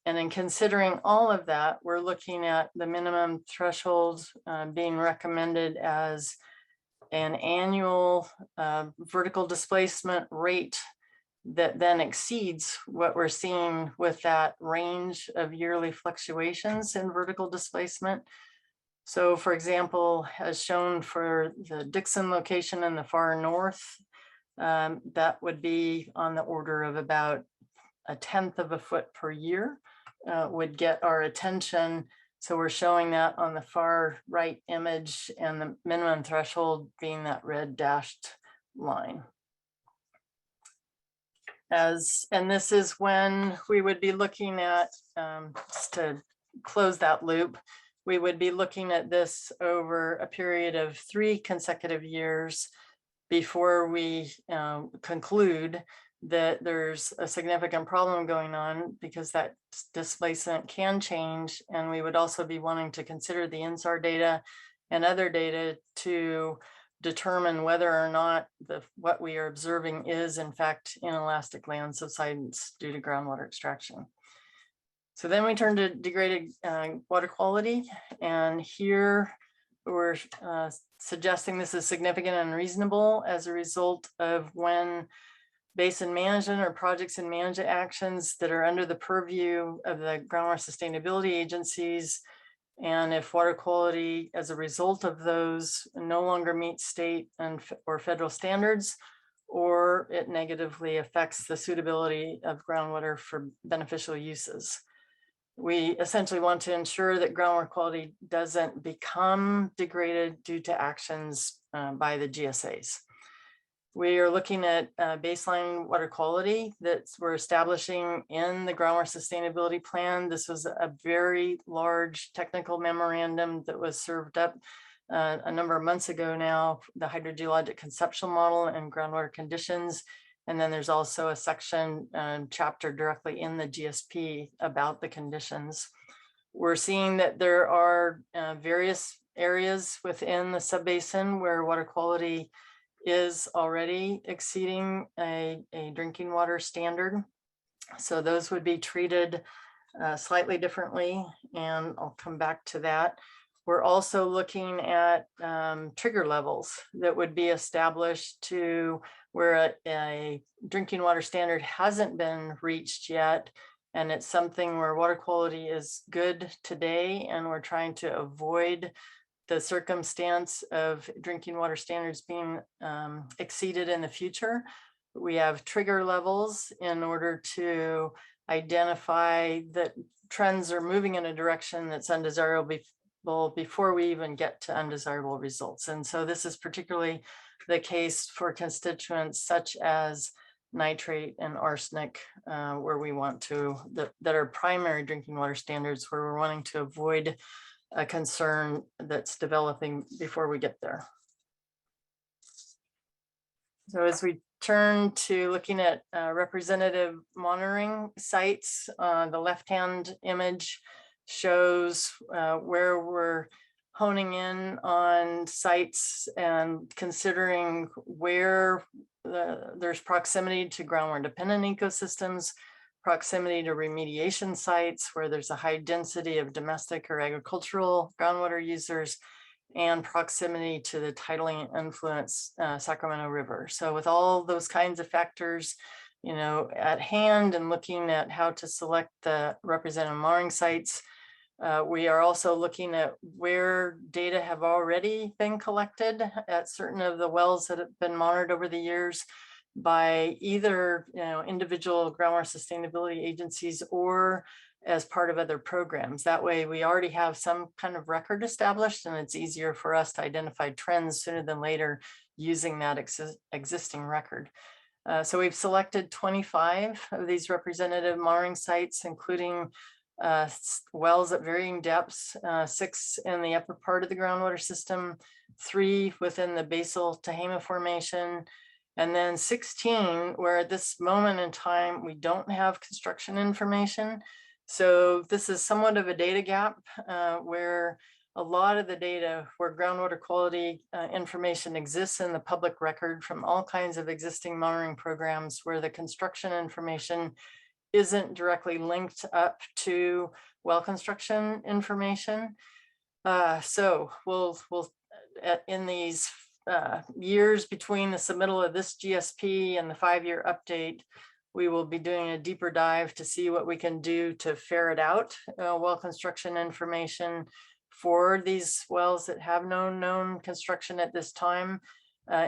And in considering all of that, we're looking at the minimum threshold being recommended as an annual vertical displacement rate that then exceeds what we're seeing with that range of yearly fluctuations in vertical displacement. So for example, as shown for the Dixon location in the far north, that would be on the order of about 1/10 of a foot per year would get our attention. So we're showing that on the far right image, and the minimum threshold being that red dashed line. And this is when we would be looking at, just to close that loop, we would be looking at this over a period of 3 consecutive years before we conclude that there's a significant problem going on, because that displacement can change. And we would also be wanting to consider the INSAR data and other data to determine whether or not what we are observing is in fact inelastic land subsidence due to groundwater extraction. So then we turn to degraded water quality, and here we're suggesting this is significant and unreasonable as a result of when basin management or projects and management actions that are under the purview of the groundwater sustainability agencies, and if water quality as a result of those no longer meets state and or federal standards, or it negatively affects the suitability of groundwater for beneficial uses. We essentially want to ensure that groundwater quality doesn't become degraded due to actions by the GSAs. We are looking at baseline water quality that we're establishing in the groundwater sustainability plan. This was a very large technical memorandum that was served up a number of months ago now, the hydrogeologic conceptual model and groundwater conditions. And then there's also a section chapter directly in the GSP about the conditions. We're seeing that there are various areas within the subbasin where water quality is already exceeding a drinking water standard. So those would be treated slightly differently, and I'll come back to that. We're also looking at trigger levels that would be established to where a drinking water standard hasn't been reached yet, and it's something where water quality is good today, and we're trying to avoid the circumstance of drinking water standards being exceeded in the future. We have trigger levels in order to identify that trends are moving in a direction that's undesirable before we even get to undesirable results. And so this is particularly the case for constituents such as nitrate and arsenic, where we want to, that are primary drinking water standards, where we're wanting to avoid a concern that's developing before we get there. So as we turn to looking at representative monitoring sites, the left-hand image shows where we're honing in on sites and considering where there's proximity to groundwater dependent ecosystems, proximity to remediation sites where there's a high density of domestic or agricultural groundwater users, and proximity to the tidally influenced Sacramento River. So with all those kinds of factors, at hand, and looking at how to select the representative monitoring sites, we are also looking at where data have already been collected at certain of the wells that have been monitored over the years by either individual groundwater sustainability agencies or as part of other programs. That way we already have some kind of record established, and it's easier for us to identify trends sooner than later using that existing record. So we've selected 25 of these representative monitoring sites, including wells at varying depths, 6 in the upper part of the groundwater system, 3 within the basal Tehama formation, and then 16 where at this moment in time we don't have construction information. So this is somewhat of a data gap where a lot of the data where groundwater quality information exists in the public record from all kinds of existing monitoring programs, where the construction information isn't directly linked up to well construction information. So we'll in these years between the submittal of this GSP and the 5-year update, we will be doing a deeper dive to see what we can do to ferret out well construction information for these wells that have no known construction at this time.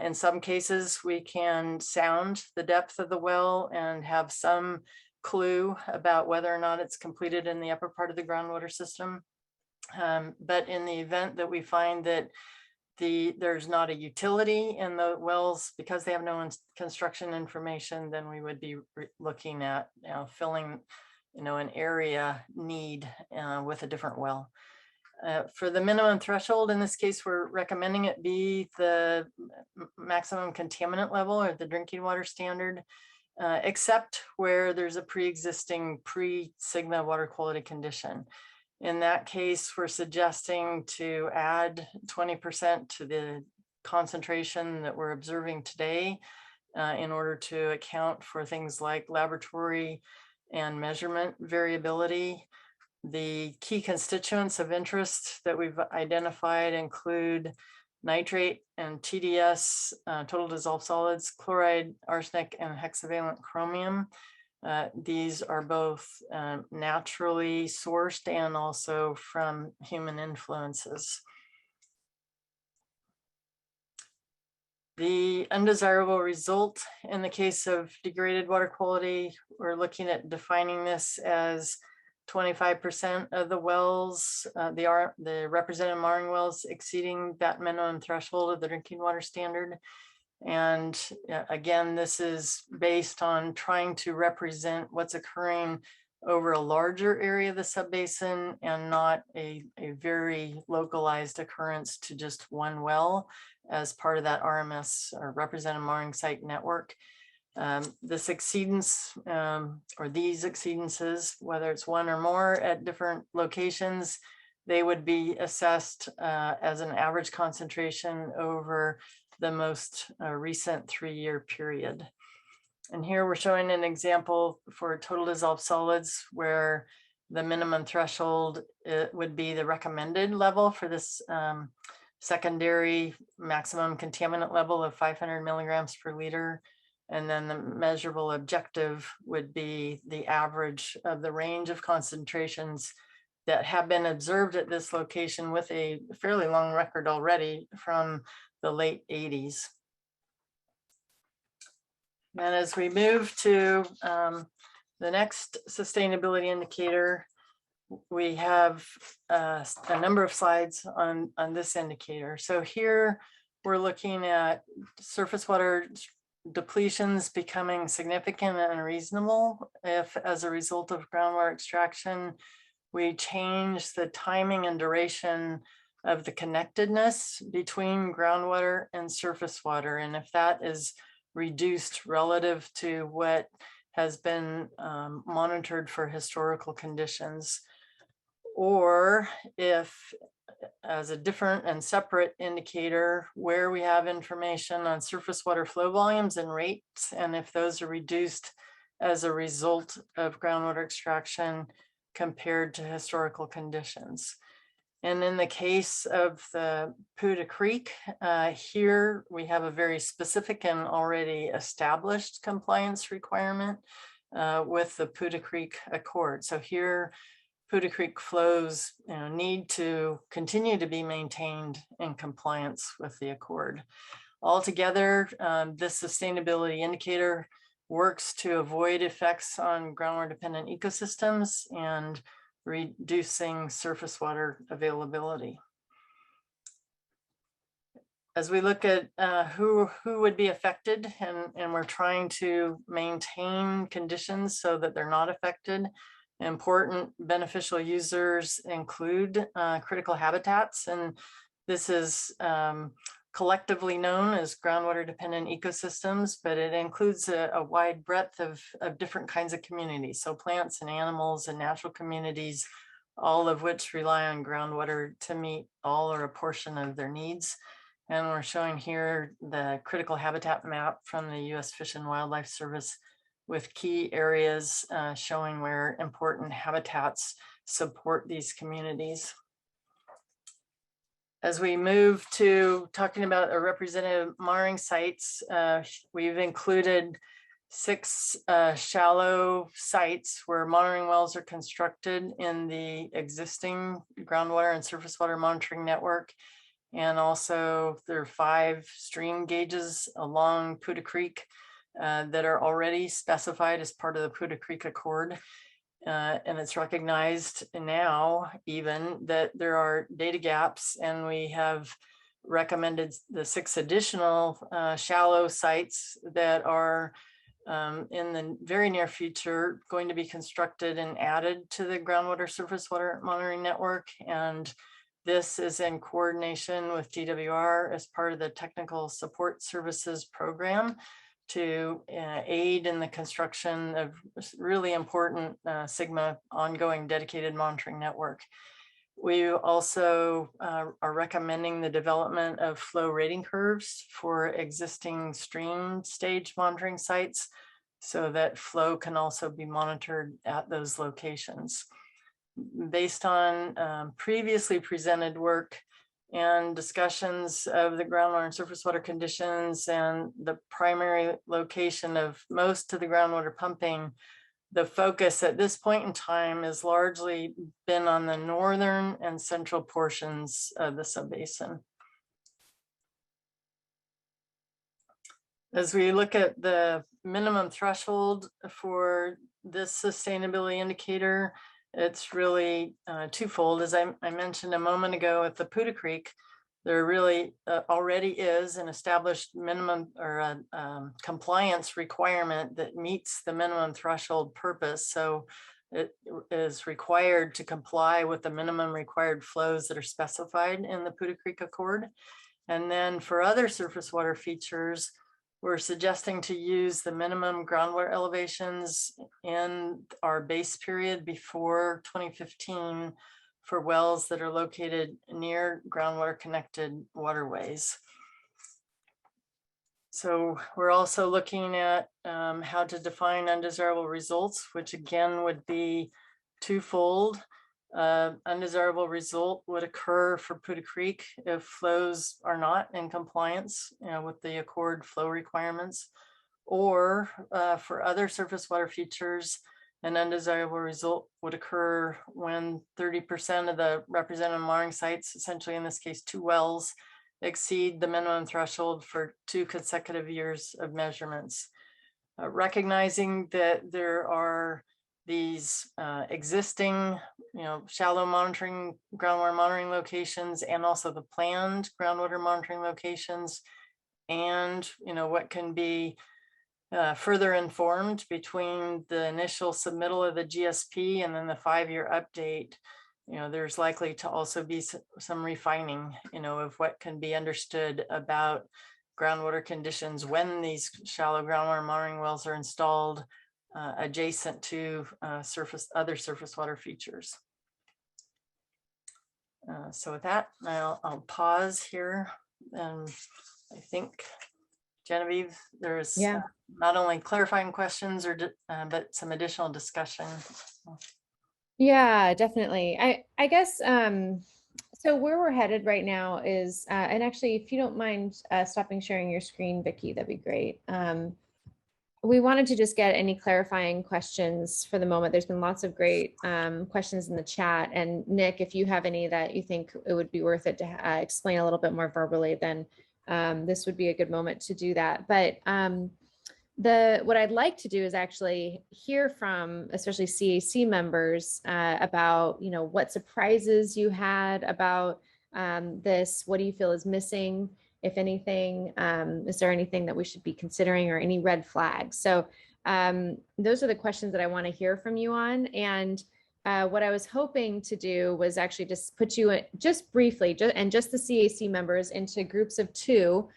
In some cases, we can sound the depth of the well and have some clue about whether or not it's completed in the upper part of the groundwater system. But in the event that we find that there's not a utility in the wells because they have no construction information, then we would be looking at filling an area need with a different well. For the minimum threshold, in this case, we're recommending it be the maximum contaminant level or the drinking water standard, except where there's a pre-existing pre-SGMA water quality condition. In that case, we're suggesting to add 20% to the concentration that we're observing today in order to account for things like laboratory and measurement variability. The key constituents of interest that we've identified include nitrate and TDS, total dissolved solids, chloride, arsenic, and hexavalent chromium. These are both naturally sourced and also from human influences. The undesirable result in the case of degraded water quality, we're looking at defining this as 25% of the wells, the represented monitoring wells exceeding that minimum threshold of the drinking water standard. And again, this is based on trying to represent what's occurring over a larger area of the subbasin and not a very localized occurrence to just one well as part of that RMS or represented monitoring site network. This exceedance or these exceedances, whether it's one or more at different locations, they would be assessed as an average concentration over the most recent 3-year period. And here we're showing an example for total dissolved solids where the minimum threshold would be the recommended level for this secondary maximum contaminant level of 500 milligrams per liter. And then the measurable objective would be the average of the range of concentrations that have been observed at this location with a fairly long record already from the late 80s. And as we move to the next sustainability indicator, we have a number of slides on this indicator. So here we're looking at surface water depletions becoming significant and unreasonable if, as a result of groundwater extraction, we change the timing and duration of the connectedness between groundwater and surface water. And if that is reduced relative to what has been monitored for historical conditions, or if as a different and separate indicator where we have information on surface water flow volumes and rates, and if those are reduced as a result of groundwater extraction compared to historical conditions. And in the case of the Poudre Creek, here we have a very specific and already established compliance requirement with the Poudre Creek Accord. So here, Poudre Creek flows need to continue to be maintained in compliance with the Accord. Altogether, this sustainability indicator works to avoid effects on groundwater dependent ecosystems and reducing surface water availability. As we look at who would be affected, and we're trying to maintain conditions so that they're not affected, important beneficial users include critical habitats, and this is collectively known as groundwater dependent ecosystems, but it includes a wide breadth of different kinds of communities. So plants and animals and natural communities, all of which rely on groundwater to meet all or a portion of their needs. And we're showing here the critical habitat map from the U.S. Fish and Wildlife Service with key areas showing where important habitats support these communities. As we move to talking about our representative monitoring sites, we've included 6 shallow sites where monitoring wells are constructed in the existing groundwater and surface water monitoring network. And also there are 5 stream gauges along Poudre Creek that are already specified as part of the Poudre Creek Accord. And it's recognized now even that there are data gaps, and we have recommended the 6 additional shallow sites that are in the very near future going to be constructed and added to the groundwater surface water monitoring network. And this is in coordination with DWR as part of the Technical Support Services Program to aid in the construction of really important Sigma ongoing dedicated monitoring network. We also are recommending the development of flow rating curves for existing stream stage monitoring sites so that flow can also be monitored at those locations. Based on previously presented work and discussions of the groundwater and surface water conditions and the primary location of most of the groundwater pumping, the focus at this point in time has largely been on the northern and central portions of the subbasin. As we look at the minimum threshold for this sustainability indicator, it's really twofold. As I mentioned a moment ago at the Poudre Creek, there really already is an established minimum or compliance requirement that meets the minimum threshold purpose. So it is required to comply with the minimum required flows that are specified in the Poudre Creek Accord. And then for other surface water features, we're suggesting to use the minimum groundwater elevations in our base period before 2015 for wells that are located near groundwater connected waterways. So we're also looking at how to define undesirable results, which again would be twofold. Undesirable result would occur for Poudre Creek if flows are not in compliance with the Accord flow requirements, or for other surface water features, an undesirable result would occur when 30% of the representative monitoring sites, essentially in this case 2 wells, exceed the minimum threshold for 2 consecutive years of measurements. Recognizing that there are these existing, shallow monitoring, groundwater monitoring locations, and also the planned groundwater monitoring locations, and what can be further informed between the initial submittal of the GSP and then the 5-year update. There's likely to also be some refining, of what can be understood about groundwater conditions when these shallow groundwater monitoring wells are installed adjacent to other surface water features. So with that, I'll pause here, and I think Genevieve, there's not only clarifying questions but some additional discussion. Yeah, definitely. I guess so where we're headed right now is and actually, if you don't mind stopping sharing your screen, Vicki, that'd be great. We wanted to just get any clarifying questions for the moment. There's been lots of great questions in the chat, and Nick, if you have any that you think it would be worth it to explain a little bit more verbally, then this would be a good moment to do that. But what I'd like to do is actually hear from especially CAC members about, you know, what surprises you had about this. What do you feel is missing, if anything? Is there anything that we should be considering or any red flags? So those are the questions that I want to hear from you on. And what I was hoping to do was actually just put you just briefly, just the CAC members into groups of 2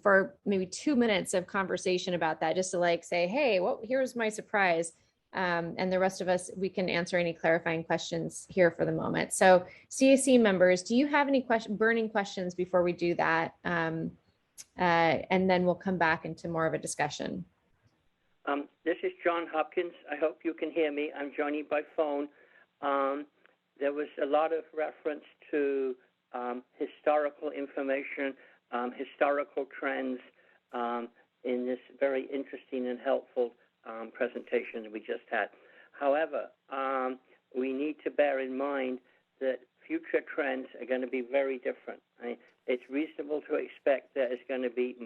for maybe 2 minutes of conversation about that, just to like say, hey, here's my surprise. And the rest of us, we can answer any clarifying questions here for the moment. So CAC members, do you have any burning questions before we do that? And then we'll come back into more of a discussion. This is John Hopkins. I hope you can hear me. I'm joining by phone. There was a lot of reference to historical information, historical trends in this very interesting and helpful presentation that we just had. However, we need to bear in mind that future trends are going to be very different. It's reasonable to expect there is going to be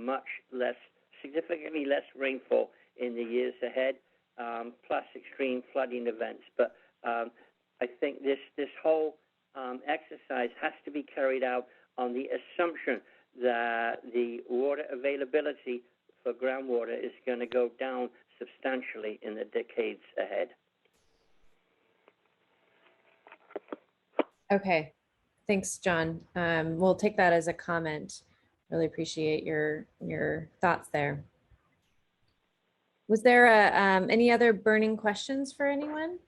significantly less rainfall in the years ahead, plus extreme flooding events. But I think this whole exercise has to be carried out on the assumption that the water availability for groundwater is going to go down substantially in the decades ahead. Okay, thanks, John. We'll take that as a comment. Really appreciate your thoughts there. Was there any other burning questions for anyone?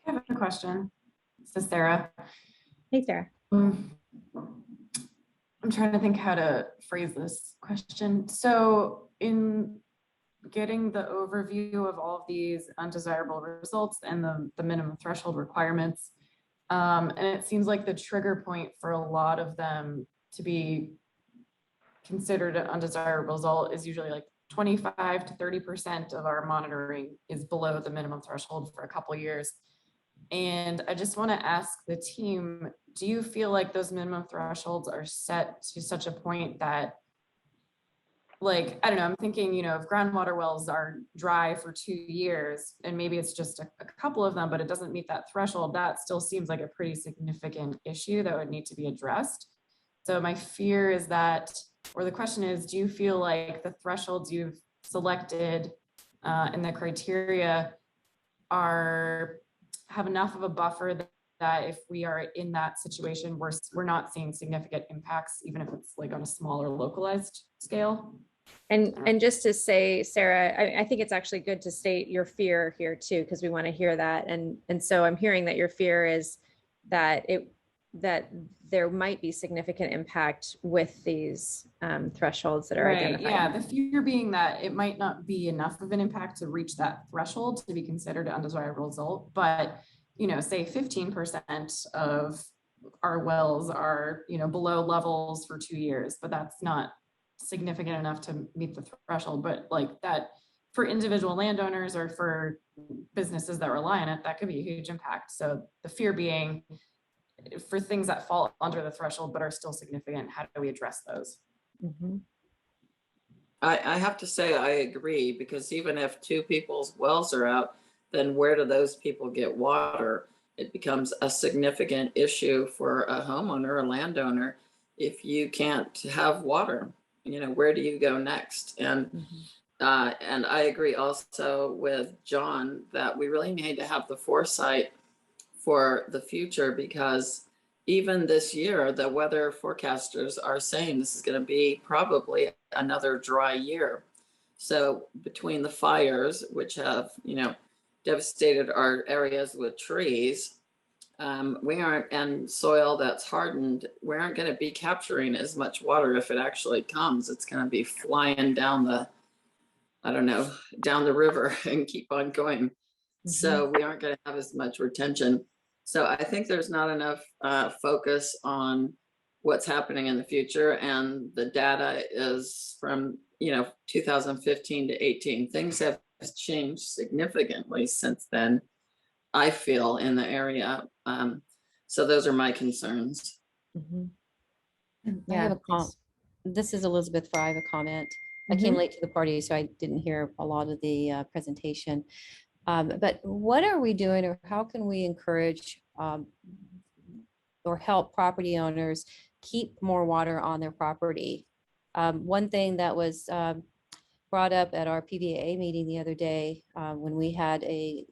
I have a question. This is Sarah. Hey, Sarah. I'm trying to think how to phrase this question. So in getting the overview of all of these undesirable results and the minimum threshold requirements, and it seems like the trigger point for a lot of them to be considered an undesirable result is usually like 25 to 30% of our monitoring is below the minimum threshold for a couple of years. And I just want to ask the team, do you feel like those minimum thresholds are set to such a point that, like, I don't know, I'm thinking, you know, if groundwater wells are dry for 2 years and maybe it's just a couple of them, but it doesn't meet that threshold, that still seems like a pretty significant issue that would need to be addressed. So my fear is that, or the question is, do you feel like the thresholds you've selected and the criteria have enough of a buffer that if we are in that situation, we're not seeing significant impacts, even if it's like on a smaller localized scale? And just to say, Sarah, I think it's actually good to state your fear here too, because we want to hear that. And so I'm hearing that your fear is that there might be significant impact with these thresholds that are identified. Yeah, the fear being that it might not be enough of an impact to reach that threshold to be considered an undesirable result, but, you know, say 15% of our wells are, you know, below levels for 2 years, but that's not significant enough to meet the threshold. But like that, for individual landowners or for businesses that rely on it, that could be a huge impact. So the fear being, for things that fall under the threshold but are still significant, how do we address those? Mm-hmm. I have to say I agree, because even if 2 people's wells are out, then where do those people get water? It becomes a significant issue for a homeowner, a landowner, if you can't have water. You know, where do you go next? And and I agree also with John that we really need to have the foresight for the future, because even this year, the weather forecasters are saying this is going to be probably another dry year. So between the fires, which have, you know, devastated our areas with trees, and soil that's hardened, we aren't going to be capturing as much water. If it actually comes, it's going to be flying down down the river and keep on going. So we aren't going to have as much retention. So I think there's not enough focus on what's happening in the future, and the data is from 2015 to 18. Things have changed significantly since then, I feel, in the area. So those are my concerns. Mm-hmm. I have a thanks. This is Elizabeth Fry. I have a comment. I came Mhm. late to the party, so I didn't hear a lot of the presentation. But what are we doing, or how can we encourage or help property owners keep more water on their property? One thing that was brought up at our PVA meeting the other day, when we had a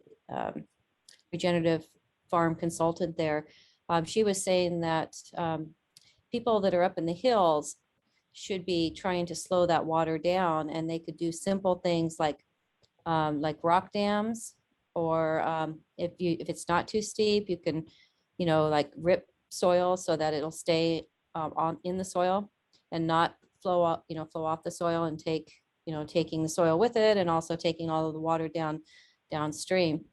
regenerative farm consultant there, she was saying that people that are up in the hills should be trying to slow that water down, and they could do simple things like rock dams, or if it's not too steep, you can, like rip soil so that it'll stay in the soil and not flow up, flow off the soil and taking the soil with it, and also taking all of the water downstream.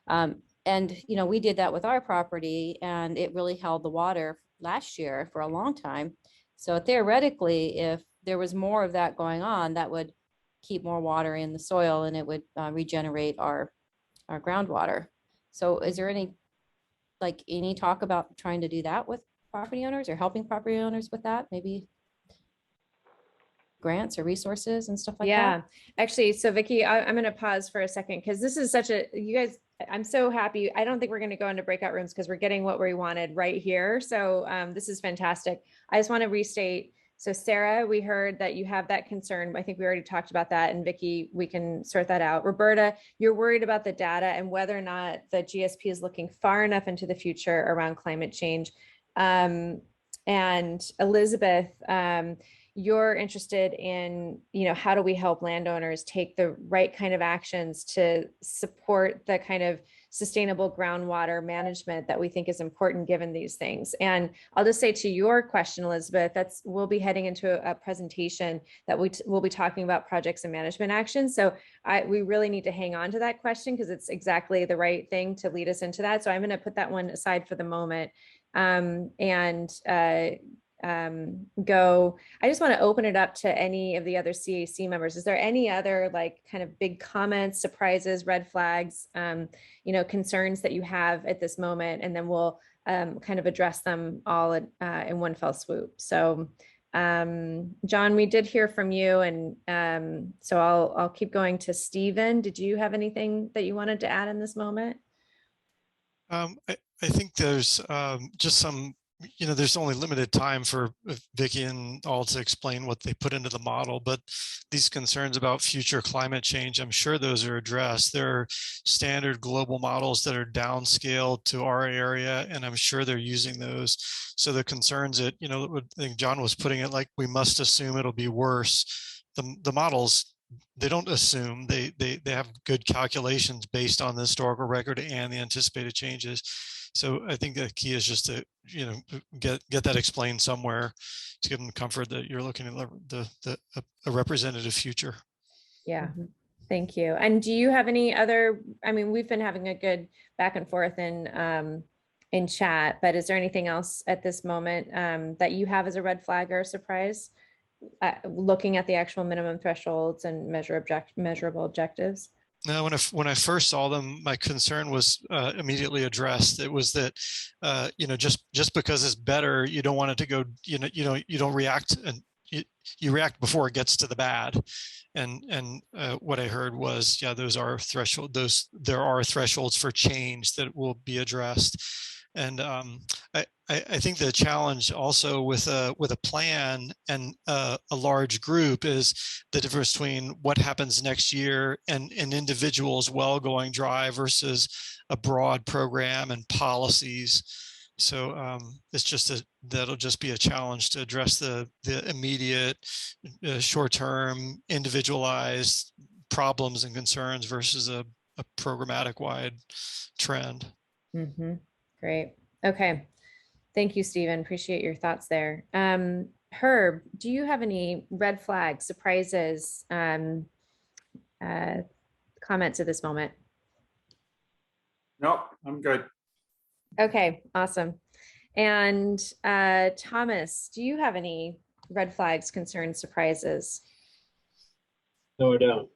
And we did that with our property, and it really held the water last year for a long time. So theoretically, if there was more of that going on, that would keep more water in the soil, and it would regenerate our groundwater. So is there any talk about trying to do that with property owners, or helping property owners with that? Maybe grants or resources and stuff like that? Yeah, actually, so Vicky, I'm going to pause for a second, because this is you guys, I'm so happy. I don't think we're going to go into breakout rooms because we're getting what we wanted right here. So this is fantastic. I just want to restate. So Sarah, we heard that you have that concern. I think we already talked about that. And Vicky, we can sort that out. Roberta, you're worried about the data and whether or not the GSP is looking far enough into the future around climate change. And Elizabeth, you're interested in, how do we help landowners take the right kind of actions to support the kind of sustainable groundwater management that we think is important given these things. And I'll just say to your question, Elizabeth, we'll be heading into a presentation that we'll be talking about projects and management actions. So we really need to hang on to that question, because it's exactly the right thing to lead us into that. So I'm going to put that one aside for the moment. I just want to open it up to any of the other CAC members. Is there any other kind of big comments, surprises, red flags, concerns that you have at this moment? And then we'll kind of address them all in one fell swoop. So John, we did hear from you, and so I'll keep going to Stephen. Did you have anything that you wanted to add in this moment? I think there's just some, there's only limited time for Vicky and all to explain what they put into the model, but these concerns about future climate change, I'm sure those are addressed. There are standard global models that are downscaled to our area, and I'm sure they're using those. So the concerns that, I think John was putting it like, we must assume it'll be worse. The models, they don't assume, they have good calculations based on the historical record and the anticipated changes. So I think the key is just to, get that explained somewhere to give them comfort that you're looking at a representative future. Yeah, thank you. And do you have any other, we've been having a good back and forth in chat, but is there anything else at this moment that you have as a red flag or a surprise, looking at the actual minimum thresholds and measurable objectives? No, when I first saw them, my concern was immediately addressed. It was that, just because it's better, you don't want it to go, you don't react, and you react before it gets to the bad. And what I heard was, yeah, there are thresholds for change that will be addressed. And I think the challenge also with a plan and a large group is the difference between what happens next year and an individual's well-going drive versus a broad program and policies. So it's just that'll just be a challenge to address the immediate, short-term, individualized problems and concerns versus a programmatic wide trend. Mm-hmm. Great. Okay. Thank you, Stephen. Appreciate your thoughts there. Herb, do you have any red flags, surprises, comments at this moment? Nope, I'm good. Okay, awesome. And Thomas, do you have any red flags, concerns, surprises? No, I don't.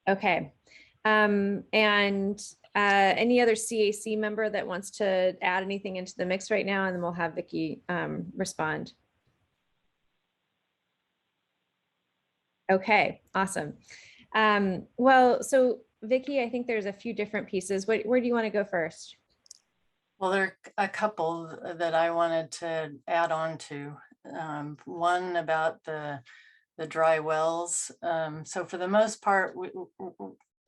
Okay. And any other CAC member that wants to add anything into the mix right now, and then we'll have Vicky respond. Okay, awesome. Well, so Vicky, I think there's a few different pieces. Where do you want to go first? Well, there are a couple that I wanted to add on to. One about the dry wells. So for the most part,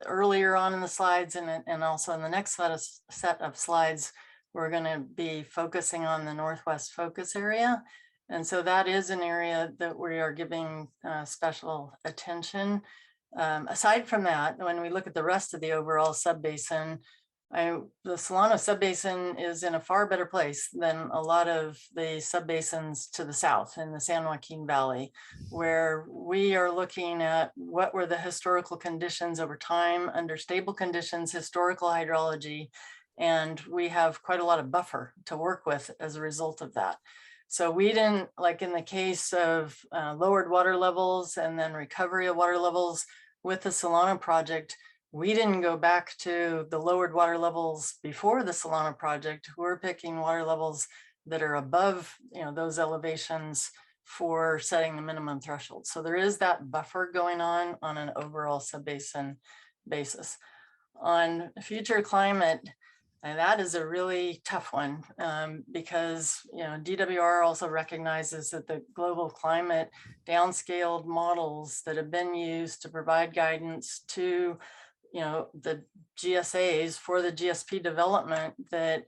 earlier on in the slides and also in the next set of slides, we're going to be focusing on the Northwest focus area. And so that is an area that we are giving special attention. Aside from that, when we look at the rest of the overall subbasin, the Solano Subbasin is in a far better place than a lot of the subbasins to the south in the San Joaquin Valley, where we are looking at what were the historical conditions over time under stable conditions, historical hydrology, and we have quite a lot of buffer to work with as a result of that. So we didn't, like in the case of lowered water levels and then recovery of water levels with the Solano project, we didn't go back to the lowered water levels before the Solano project. We're picking water levels that are above, those elevations for setting the minimum threshold. So there is that buffer going on an overall subbasin basis. On future climate, and that is a really tough one because DWR also recognizes that the global climate downscaled models that have been used to provide guidance to the GSAs for the GSP development, that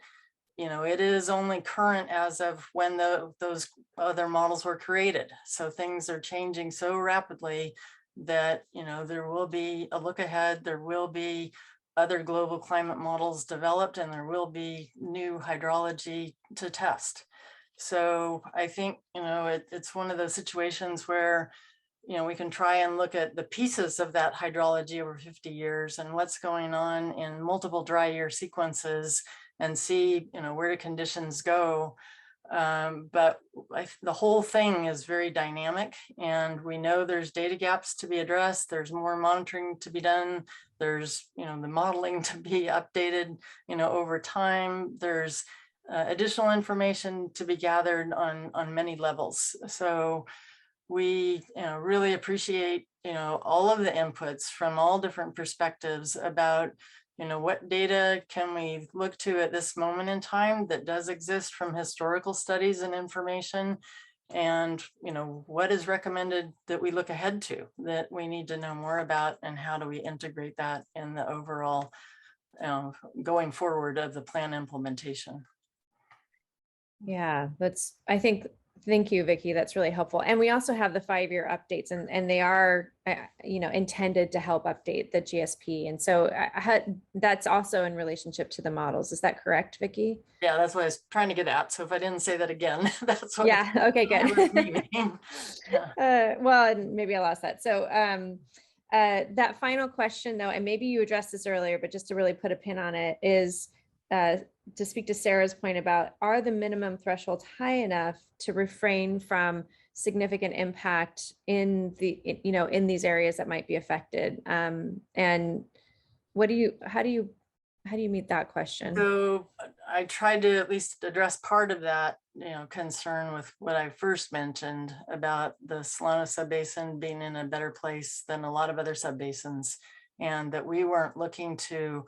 it is only current as of when those other models were created. So things are changing so rapidly that there will be a look ahead, there will be other global climate models developed, and there will be new hydrology to test. So I think it's one of those situations where we can try and look at the pieces of that hydrology over 50 years and what's going on in multiple dry year sequences and see, where do conditions go. But the whole thing is very dynamic, and we know there's data gaps to be addressed. There's more monitoring to be done. There's, the modeling to be updated, over time. There's additional information to be gathered on many levels. So we really appreciate, all of the inputs from all different perspectives about, what data can we look to at this moment in time that does exist from historical studies and information, and, what is recommended that we look ahead to that we need to know more about, and how do we integrate that in the overall going forward of the plan implementation. Yeah, thank you, Vicky. That's really helpful. And we also have the 5-year updates, and they are, intended to help update the GSP. And so that's also in relationship to the models. Is that correct, Vicky? Yeah, that's what I was trying to get at. So if I didn't say that again, that's what. Yeah. Okay, good. Yeah. Well, and maybe I lost that. So that final question, though, and maybe you addressed this earlier, but just to really put a pin on it, is to speak to Sarah's point about, are the minimum thresholds high enough to refrain from significant impact in these areas that might be affected? And how do you meet that question? So I tried to at least address part of that, concern with what I first mentioned about the Solano Subbasin being in a better place than a lot of other subbasins, and that we weren't looking to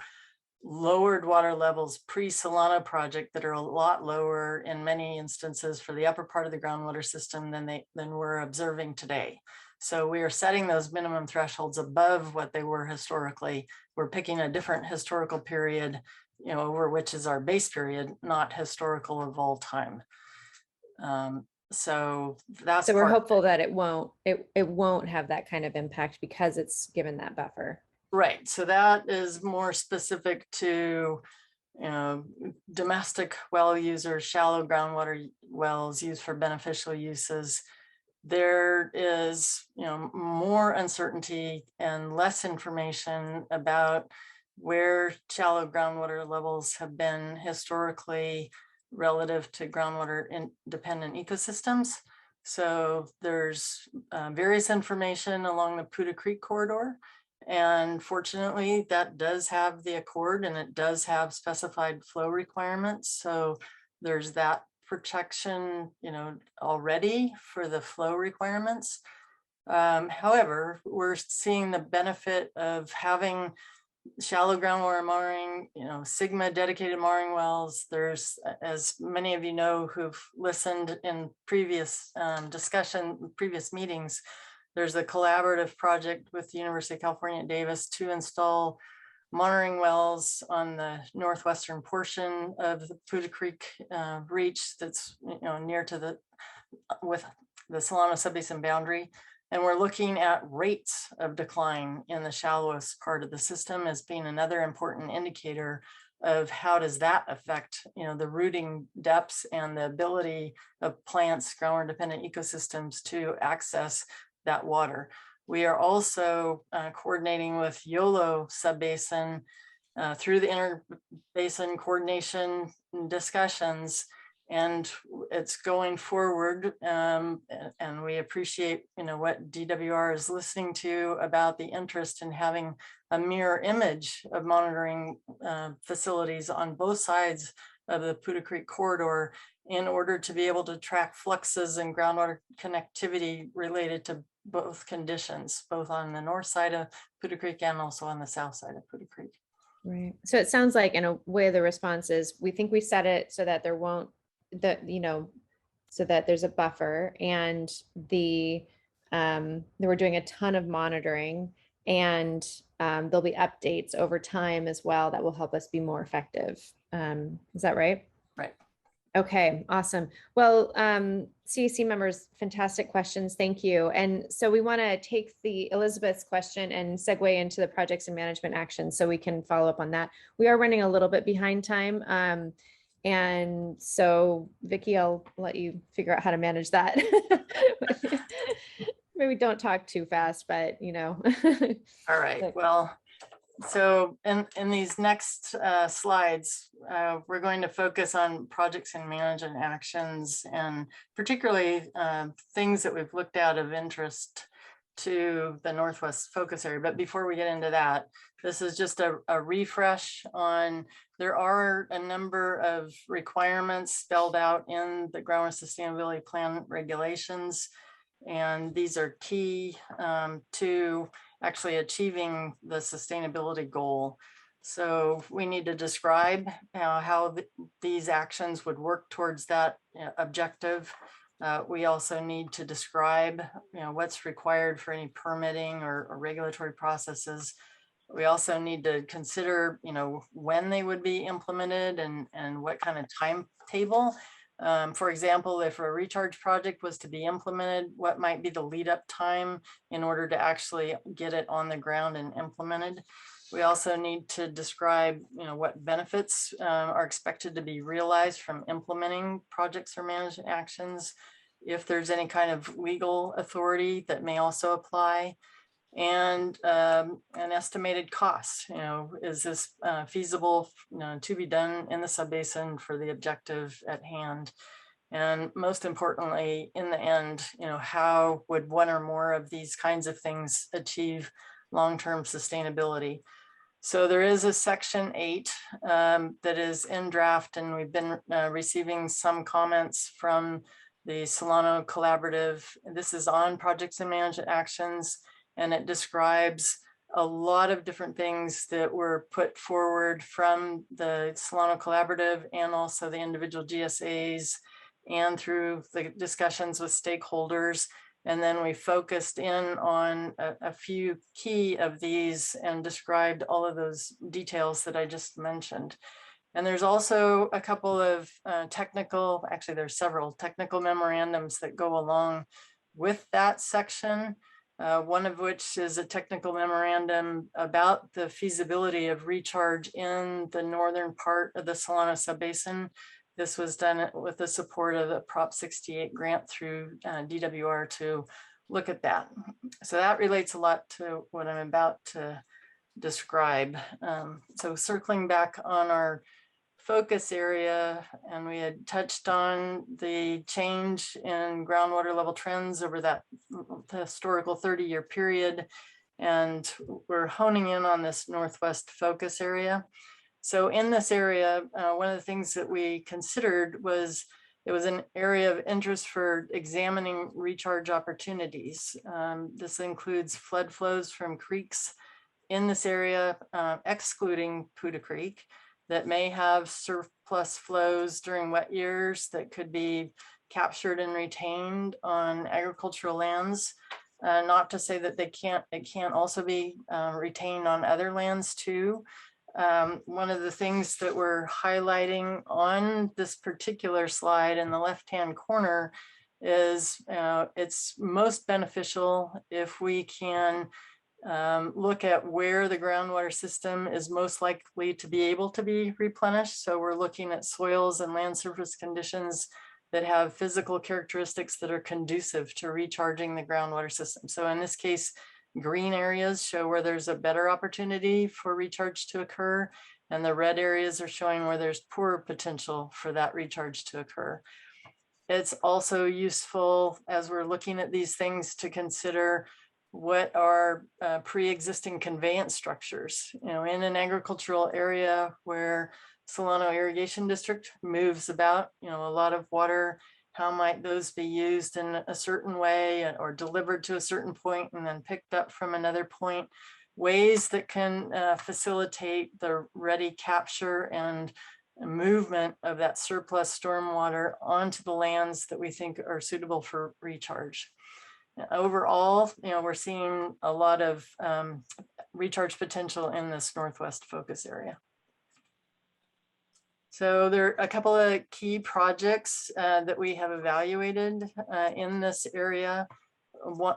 lowered water levels pre-Solano project that are a lot lower in many instances for the upper part of the groundwater system than we're observing today. So we are setting those minimum thresholds above what they were historically. We're picking a different historical period, over which is our base period, not historical of all time. So we're hopeful that it won't have that kind of impact because it's given that buffer. Right. So that is more specific to, domestic well users, shallow groundwater wells used for beneficial uses. There is, more uncertainty and less information about where shallow groundwater levels have been historically relative to groundwater independent ecosystems. So there's various information along the Puda Creek corridor. And fortunately, that does have the accord, and it does have specified flow requirements. So there's that protection, already for the flow requirements. However, we're seeing the benefit of having shallow groundwater mooring, Sigma dedicated mooring wells. There's, as many of you know who've listened in previous previous meetings, there's a collaborative project with the University of California at Davis to install monitoring wells on the northwestern portion of the Poudre Creek reach that's near to with the Solano Subbasin boundary. And we're looking at rates of decline in the shallowest part of the system as being another important indicator of how does that affect the rooting depths and the ability of plants, groundwater dependent ecosystems to access that water. We are also coordinating with YOLO Subbasin through the interbasin coordination discussions, and it's going forward. And we appreciate what DWR is listening to about the interest in having a mirror image of monitoring facilities on both sides of the Poudre Creek corridor in order to be able to track fluxes and groundwater connectivity related to both conditions, both on the north side of Poudre Creek and also on the south side of Poudre Creek. Right. So it sounds like in a way the response is we think we set it so that there won't, so that there's a buffer, and that we're doing a ton of monitoring, and there'll be updates over time as well that will help us be more effective. Is that right? Right. Okay, awesome. Well, CAC members, fantastic questions. Thank you. And so we want to take the Elizabeth's question and segue into the projects and management actions so we can follow up on that. We are running a little bit behind time. And so Vicki, I'll let you figure out how to manage that. Maybe don't talk too fast, but All right. Well, so in these next slides, we're going to focus on projects and management actions, and particularly things that we've looked at of interest to the Northwest focus area. But before we get into that, this is just a refresh on, there are a number of requirements spelled out in the Groundwater Sustainability Plan regulations, and these are key to actually achieving the sustainability goal. So we need to describe how these actions would work towards that objective. We also need to describe what's required for any permitting or regulatory processes. We also need to consider when they would be implemented and what kind of timetable. For example, if a recharge project was to be implemented, what might be the lead up time in order to actually get it on the ground and implemented. We also need to describe what benefits are expected to be realized from implementing projects or management actions, if there's any kind of legal authority that may also apply, and an estimated cost. Is this feasible to be done in the subbasin for the objective at hand? And most importantly, in the end, how would one or more of these kinds of things achieve long-term sustainability? So there is a section 8 that is in draft, and we've been receiving some comments from the Solano Collaborative. This is on projects and management actions, and it describes a lot of different things that were put forward from the Solano Collaborative and also the individual GSAs and through the discussions with stakeholders. And then we focused in on a few key of these and described all of those details that I just mentioned. And there's also a couple of actually there's several technical memorandums that go along with that section. One of which is a technical memorandum about the feasibility of recharge in the northern part of the Solano Subbasin. This was done with the support of the Prop 68 grant through DWR to look at that. So that relates a lot to what I'm about to describe. So circling back on our focus area, and we had touched on the change in groundwater level trends over that historical 30-year period. And we're honing in on this Northwest focus area. So in this area, one of the things that we considered was it was an area of interest for examining recharge opportunities. This includes flood flows from creeks in this area, excluding Puda Creek, that may have surplus flows during wet years that could be captured and retained on agricultural lands. Not to say that it can't also be retained on other lands too. One of the things that we're highlighting on this particular slide in the left-hand corner is it's most beneficial if we can look at where the groundwater system is most likely to be able to be replenished. So we're looking at soils and land surface conditions that have physical characteristics that are conducive to recharging the groundwater system. So in this case, green areas show where there's a better opportunity for recharge to occur, and the red areas are showing where there's poorer potential for that recharge to occur. It's also useful as we're looking at these things to consider what are pre-existing conveyance structures. You know, in an agricultural area where Solano Irrigation District moves about, you know, a lot of water, how might those be used in a certain way or delivered to a certain point and then picked up from another point? Ways that can facilitate the ready capture and movement of that surplus stormwater onto the lands that we think are suitable for recharge. Overall, you know, we're seeing a lot of recharge potential in this Northwest focus area. So there are a couple of key projects that we have evaluated in this area.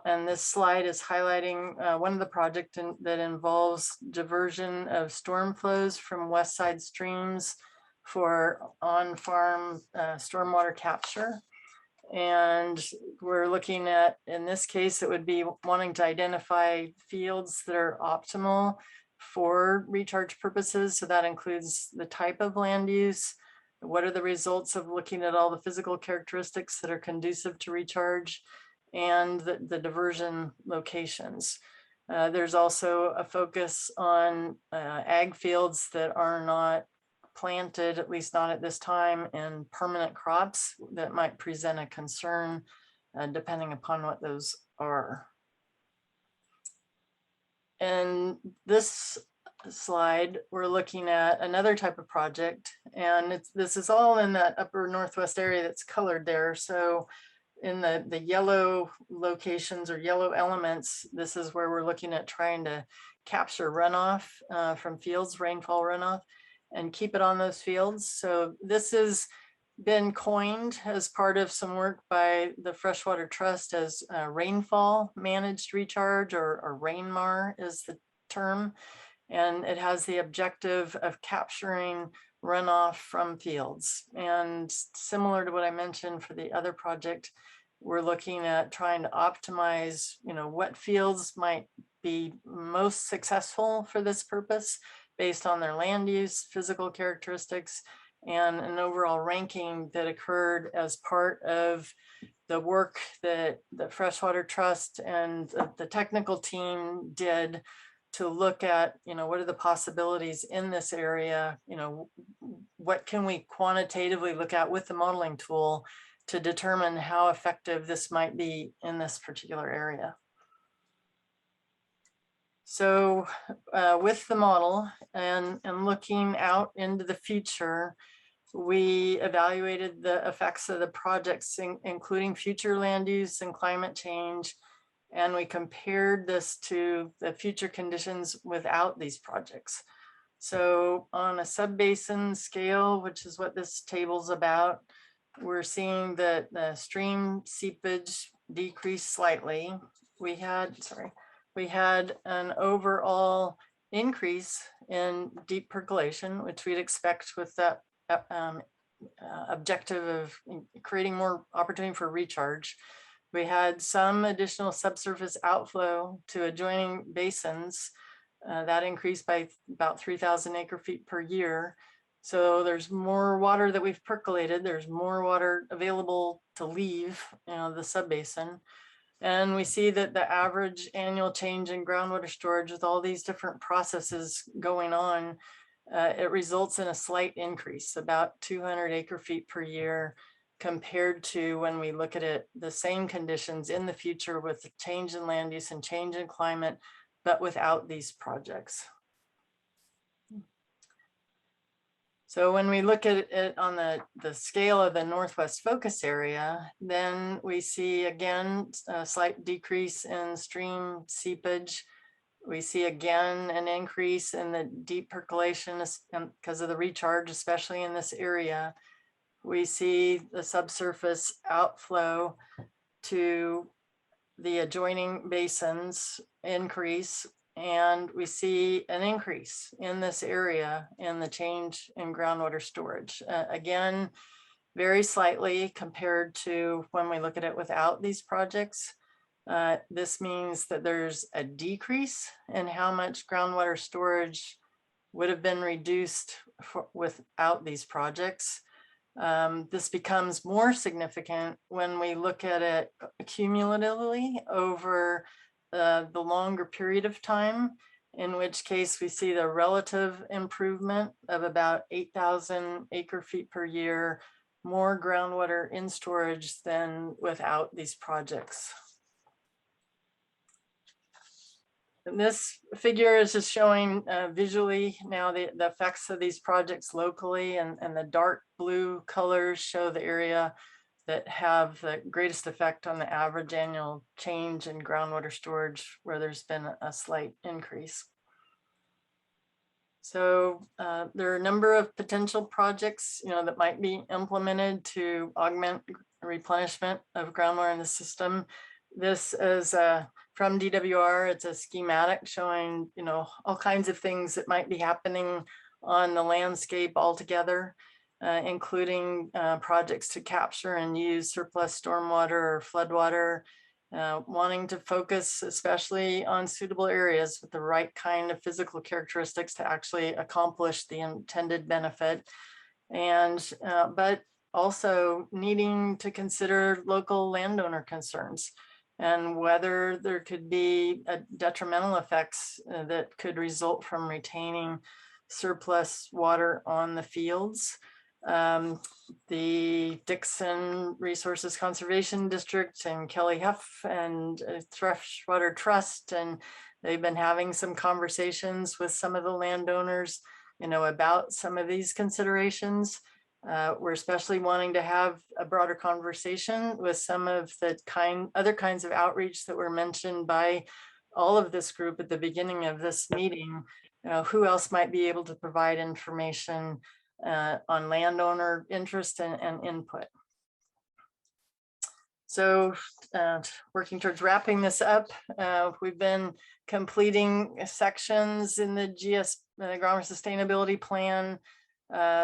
And this slide is highlighting one of the projects that involves diversion of storm flows from west side streams for on-farm stormwater capture. And we're looking at, in this case, it would be wanting to identify fields that are optimal for recharge purposes. So that includes the type of land use. What are the results of looking at all the physical characteristics that are conducive to recharge, and the diversion locations. There's also a focus on ag fields that are not planted, at least not at this time, in permanent crops that might present a concern depending upon what those are. And this slide, we're looking at another type of project, and this is all in that upper Northwest area that's colored there. So in the yellow locations or yellow elements, this is where we're looking at trying to capture runoff from fields, rainfall runoff, and keep it on those fields. So this has been coined as part of some work by the Freshwater Trust as rainfall managed recharge, or RAINMAR is the term. And it has the objective of capturing runoff from fields. And similar to what I mentioned for the other project, we're looking at trying to optimize, you know, what fields might be most successful for this purpose based on their land use, physical characteristics, and an overall ranking that occurred as part of the work that the Freshwater Trust and the technical team did to look at, you know, what are the possibilities in this area, you know, what can we quantitatively look at with the modeling tool to determine how effective this might be in this particular area. So with the model and looking out into the future, we evaluated the effects of the projects, including future land use and climate change. And we compared this to the future conditions without these projects. So on a subbasin scale, which is what this table's about, we're seeing that the stream seepage decreased slightly. We had an overall increase in deep percolation, which we'd expect with that objective of creating more opportunity for recharge. We had some additional subsurface outflow to adjoining basins that increased by about 3,000 acre feet per year. So there's more water that we've percolated. There's more water available to leave, you know, the subbasin. And we see that the average annual change in groundwater storage with all these different processes going on, it results in a slight increase, about 200 acre feet per year compared to when we look at it, the same conditions in the future with the change in land use and change in climate, but without these projects. So when we look at it on the scale of the Northwest focus area, then we see again a slight decrease in stream seepage. We see again an increase in the deep percolation because of the recharge, especially in this area. We see the subsurface outflow to the adjoining basins increase, and we see an increase in this area in the change in groundwater storage. Again, very slightly compared to when we look at it without these projects. This means that there's a decrease in how much groundwater storage would have been reduced without these projects. This becomes more significant when we look at it cumulatively over the longer period of time, in which case we see the relative improvement of about 8,000 acre feet per year, more groundwater in storage than without these projects. And this figure is just showing visually now the effects of these projects locally, and the dark blue colors show the area that have the greatest effect on the average annual change in groundwater storage, where there's been a slight increase. So there are a number of potential projects, that might be implemented to augment replenishment of groundwater in the system. This is from DWR. It's a schematic showing, all kinds of things that might be happening on the landscape altogether, including projects to capture and use surplus stormwater or floodwater, wanting to focus especially on suitable areas with the right kind of physical characteristics to actually accomplish the intended benefit, and but also needing to consider local landowner concerns and whether there could be detrimental effects that could result from retaining surplus water on the fields. The Dixon Resources Conservation District and Kelly Huff and Freshwater Trust, and they've been having some conversations with some of the landowners, about some of these considerations. We're especially wanting to have a broader conversation with some of the other kinds of outreach that were mentioned by all of this group at the beginning of this meeting. Who else might be able to provide information on landowner interest and input. So working towards wrapping this up, we've been completing sections in the Groundwater Sustainability Plan.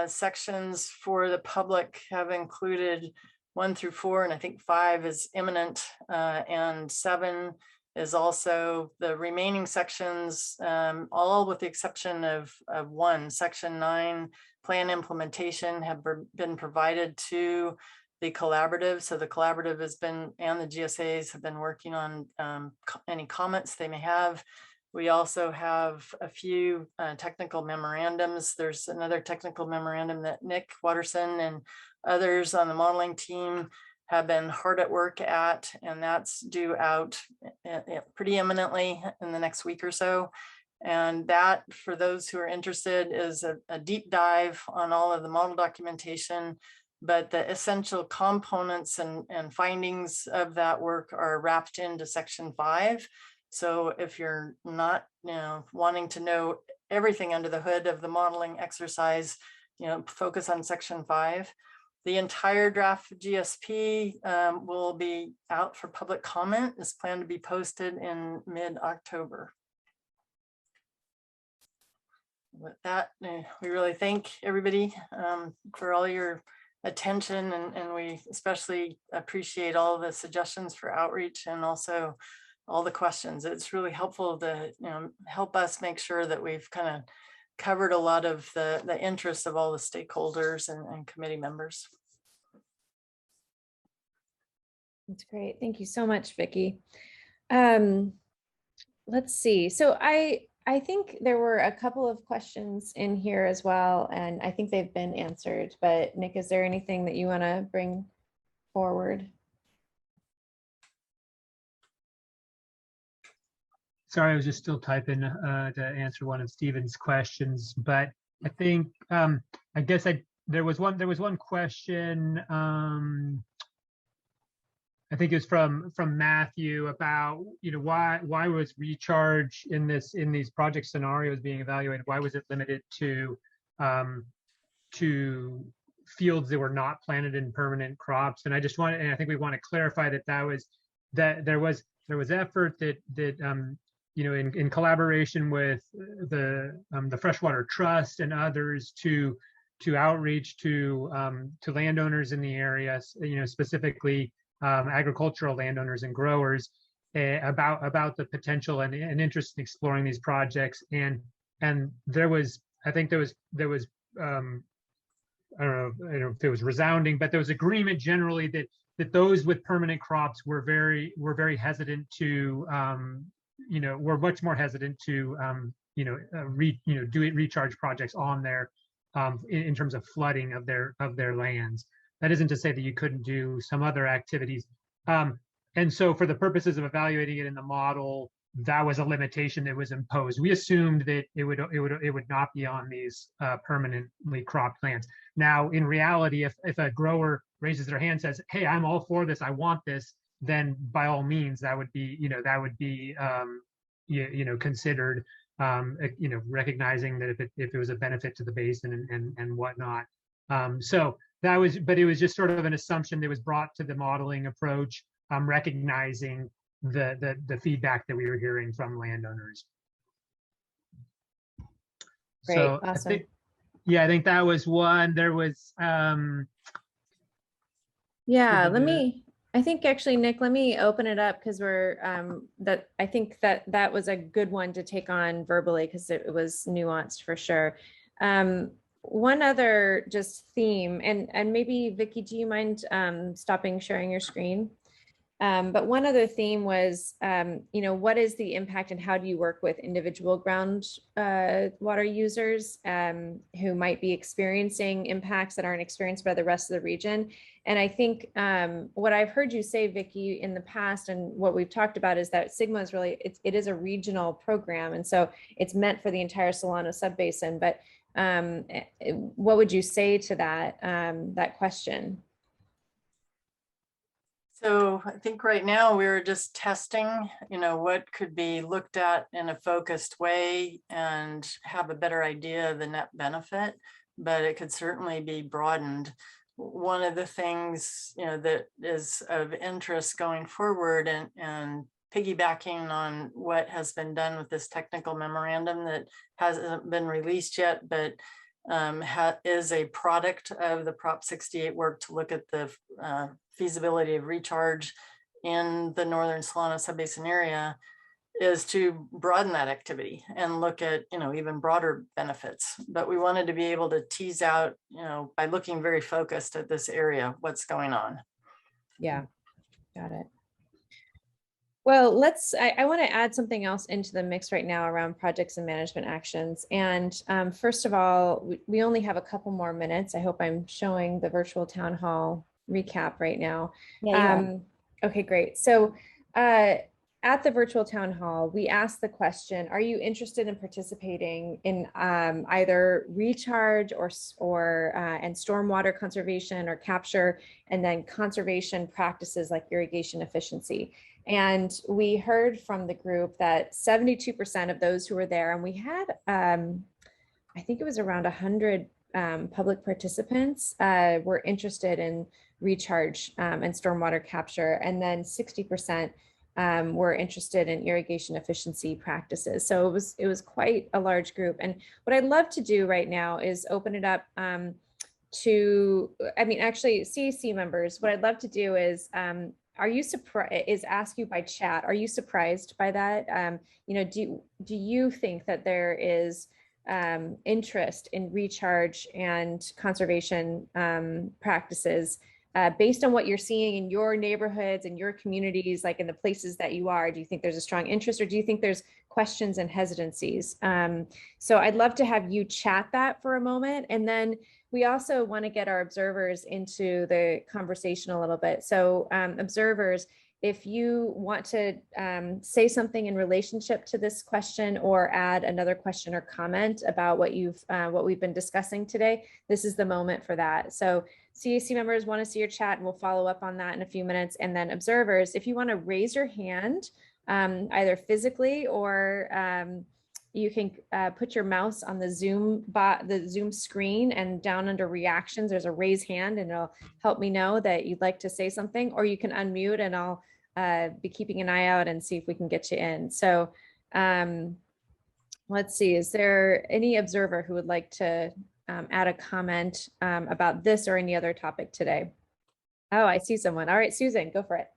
Sections for the public have included 1 through 4, and I think 5 is imminent, and 7 is also the remaining sections, all with the exception of 1, section 9, plan implementation, have been provided to the collaborative. So the collaborative has been, and the GSAs have been working on any comments they may have. We also have a few technical memorandums. There's another technical memorandum that Nick Watterson and others on the modeling team have been hard at work at, and that's due out pretty imminently in the next week or so. And that, for those who are interested, is a deep dive on all of the model documentation, but the essential components and findings of that work are wrapped into section 5. So if you're not, wanting to know everything under the hood of the modeling exercise, focus on section 5. The entire draft GSP will be out for public comment. It's planned to be posted in mid-October. With that, we really thank everybody for all your attention, and we especially appreciate all the suggestions for outreach and also all the questions. It's really helpful to help us make sure that we've kind of covered a lot of the interests of all the stakeholders and committee members. That's great. Thank you so much, Vicki. Let's see. So I think there were a couple of questions in here as well, and I think they've been answered. But Nick, is there anything that you want to bring forward. Sorry, I was just still typing to answer one of Stephen's questions, but I think I guess there was one question. I think it was from Matthew about, why was recharge in these project scenarios being evaluated? Why was it limited to fields that were not planted in permanent crops? And I think we want to clarify that there was effort that in collaboration with the Freshwater Trust and others to outreach to landowners in the area, specifically agricultural landowners and growers, about the potential and interest in exploring these projects. And there was I don't know if it was resounding, but there was agreement generally that those with permanent crops were very hesitant to were much more hesitant to do recharge projects on their in terms of flooding of their lands. That isn't to say that you couldn't do some other activities. And so for the purposes of evaluating it in the model, that was a limitation that was imposed. We assumed that it would not be on these permanently cropped lands. Now, in reality, if a grower raises their hand and says, "Hey, I'm all for this, I want this," then by all means, that would be considered, recognizing that if it was a benefit to the basin and whatnot. So that was, but it was just sort of an assumption that was brought to the modeling approach, recognizing the feedback that we were hearing from landowners. Great, so awesome. I think that was one. There was I think actually, Nick, let me open it up because I think that was a good one to take on verbally because it was nuanced for sure. One other just theme, and maybe Vicky, do you mind stopping sharing your screen? But one other theme was, what is the impact and how do you work with individual groundwater users who might be experiencing impacts that aren't experienced by the rest of the region? And I think what I've heard you say, Vicky, in the past, and what we've talked about is that Sigma is really, it is a regional program. And so it's meant for the entire Solano Subbasin. But what would you say to that question? So I think right now we're just testing, what could be looked at in a focused way and have a better idea of the net benefit, but it could certainly be broadened. One of the things, that is of interest going forward and piggybacking on what has been done with this technical memorandum that hasn't been released yet, but is a product of the Prop 68 work to look at the feasibility of recharge in the northern Solano Subbasin area, is to broaden that activity and look at, even broader benefits. But we wanted to be able to tease out, by looking very focused at this area, what's going on. Yeah, got it. Well, I want to add something else into the mix right now around projects and management actions. And first of all, we only have a couple more minutes. I hope I'm showing the virtual town hall recap right now. Yeah, okay, great. So at the virtual town hall, we asked the question, are you interested in participating in either recharge and stormwater conservation or capture, and then conservation practices like irrigation efficiency? And we heard from the group that 72% of those who were there, and we had, I think it was around 100 public participants were interested in recharge and stormwater capture, and then 60% were interested in irrigation efficiency practices. So it was quite a large group. And what I'd love to do right now is open it up to, actually CAC members, what I'd love to do is, are you surprised, is ask you by chat, are you surprised by that? Do you think that there is interest in recharge and conservation practices based on what you're seeing in your neighborhoods and your communities, like in the places that you are? Do you think there's a strong interest, or do you think there's questions and hesitancies? So I'd love to have you chat that for a moment. And then we also want to get our observers into the conversation a little bit. So observers, if you want to say something in relationship to this question or add another question or comment about what we've been discussing today, this is the moment for that. So CAC members want to see your chat, and we'll follow up on that in a few minutes. And then observers, if you want to raise your hand, either physically or you can put your mouse on the Zoom screen, and down under reactions, there's a raise hand, and it'll help me know that you'd like to say something, or you can unmute and I'll be keeping an eye out and see if we can get you in. So let's see, is there any observer who would like to add a comment about this or any other topic today? Oh, I see someone. All right, Susan, go for it.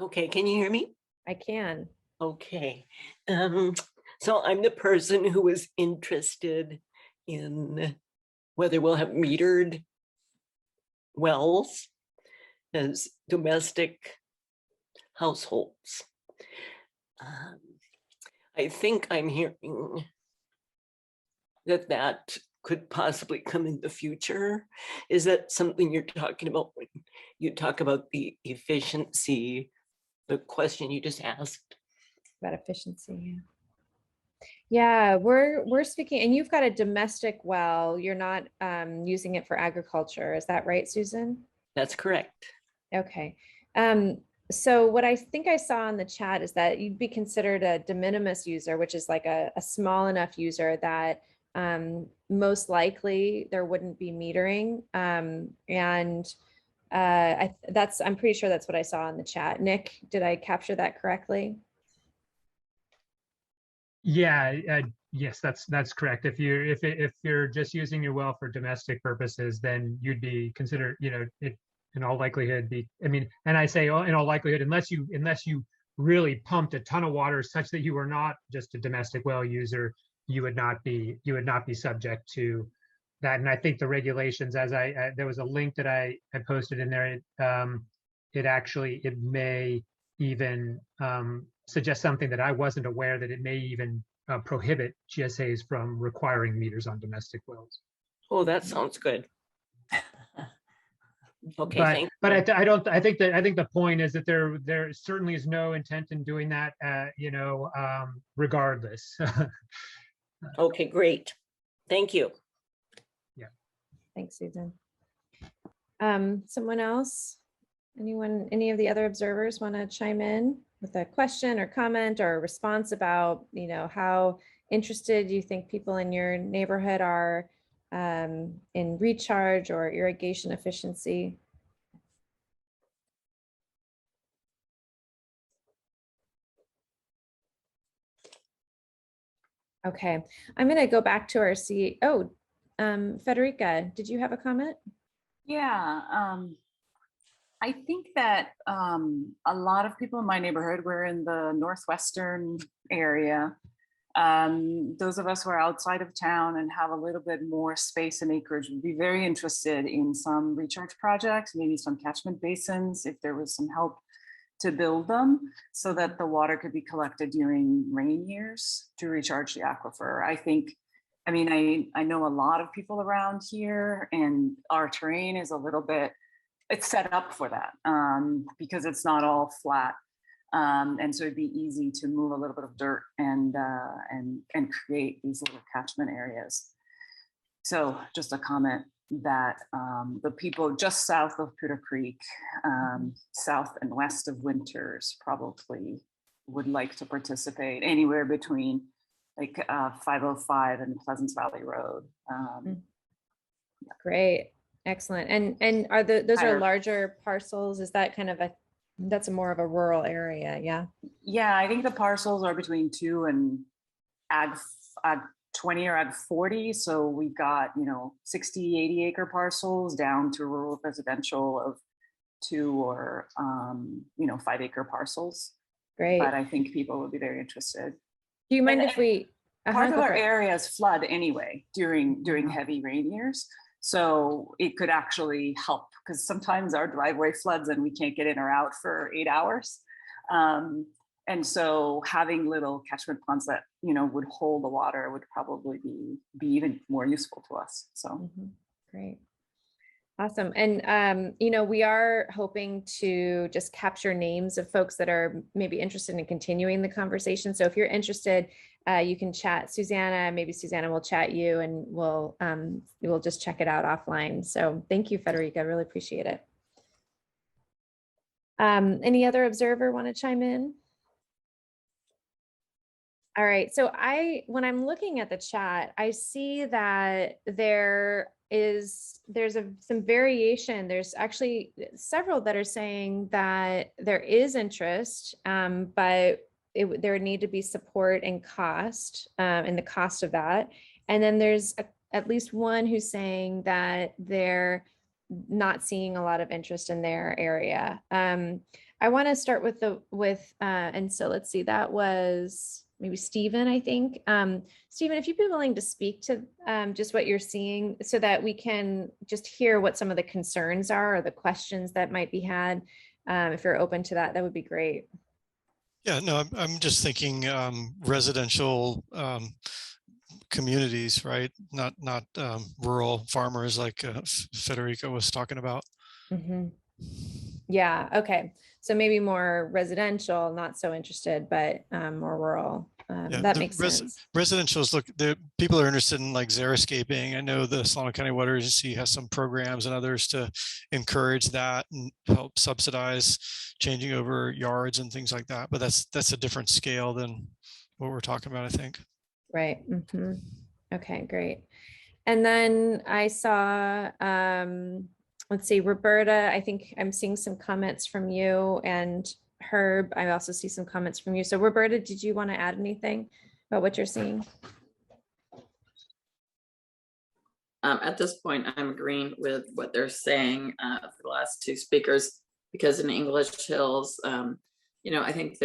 Okay, can you hear me? I can. Okay, so I'm the person who was interested in whether we'll have metered wells as domestic households. I think I'm hearing that could possibly come in the future. Is that something you're talking about when you talk about the efficiency, the question you just asked? About efficiency. Yeah, we're speaking, and you've got a domestic well. You're not using it for agriculture. Is that right, Susan? That's correct. Okay. So what I think I saw in the chat is that you'd be considered a de minimis user, which is like a small enough user that most likely there wouldn't be metering. I'm pretty sure that's what I saw in the chat. Nick, did I capture that correctly? Yeah, yes, that's correct. If you're just using your well for domestic purposes, then you'd be considered, it in all likelihood and I say in all likelihood, unless you really pumped a ton of water such that you were not just a domestic well user, you would not be subject to that. And I think the regulations, there was a link that I posted in there. It may even suggest something that I wasn't aware, that it may even prohibit GSAs from requiring meters on domestic wells. Oh, that sounds good. Okay, I think the point is that there certainly is no intent in doing that, regardless. Okay, great. Thank you. Yeah. Thanks, Susan. Someone else? Any of the other observers want to chime in with a question or comment or a response about, how interested you think people in your neighborhood are in recharge or irrigation efficiency? Okay, I'm going to go back to our CEO. Federica, did you have a comment? Yeah, I think that a lot of people in my neighborhood, we're in the northwestern area. Those of us who are outside of town and have a little bit more space and acreage would be very interested in some recharge projects, maybe some catchment basins, if there was some help to build them so that the water could be collected during rain years to recharge the aquifer. I know a lot of people around here, and our terrain is a little bit, it's set up for that because it's not all flat. And so it'd be easy to move a little bit of dirt and create these little catchment areas. So just a comment that the people just south of Poudre Creek, south and west of Winters, probably would like to participate anywhere between like 505 and Pleasance Valley Road. Great, excellent. And are those are larger parcels? Is that kind of that's more of a rural area? Yeah. Yeah, I think the parcels are between 2 and ag 20 or ag 40. So we've got, 60, 80 acre parcels down to rural residential of 2 or, 5 acre parcels. Great. But I think people would be very interested. Do you mind if we? Part of our areas flood anyway during heavy rain years. So it could actually help, because sometimes our driveway floods and we can't get in or out for 8 hours. And so having little catchment ponds that, would hold the water would probably be even more useful to us. So. Great. Awesome. And, we are hoping to just capture names of folks that are maybe interested in continuing the conversation. So if you're interested, you can chat Susanna, maybe Susanna will chat you, and we'll just check it out offline. So thank you, Federica. I really appreciate it. Any other observer want to chime in? All right. So when I'm looking at the chat, I see that there's some variation. There's actually several that are saying that there is interest, but there would need to be support and cost, and the cost of that. And then there's at least one who's saying that they're not seeing a lot of interest in their area. I want to start with and so let's see, that was maybe Stephen, I think. Stephen, if you'd be willing to speak to just what you're seeing so that we can just hear what some of the concerns are or the questions that might be had. If you're open to that, that would be great. Yeah, no, I'm just thinking residential communities, right? Not rural farmers like Federica was talking about. Yeah, okay. So maybe more residential, not so interested, but more rural. That makes sense. Residentials, look, the people are interested in like xeriscaping. I know the Solano County Water Agency has some programs and others to encourage that and help subsidize changing over yards and things like that. But that's a different scale than what we're talking about, I think. Right. Okay, great. And then I saw, let's see, Roberta, I think I'm seeing some comments from you, and Herb, I also see some comments from you. So Roberta, did you want to add anything about what you're seeing? At this point, I'm agreeing with what they're saying for the last two speakers, because in English Hills, I think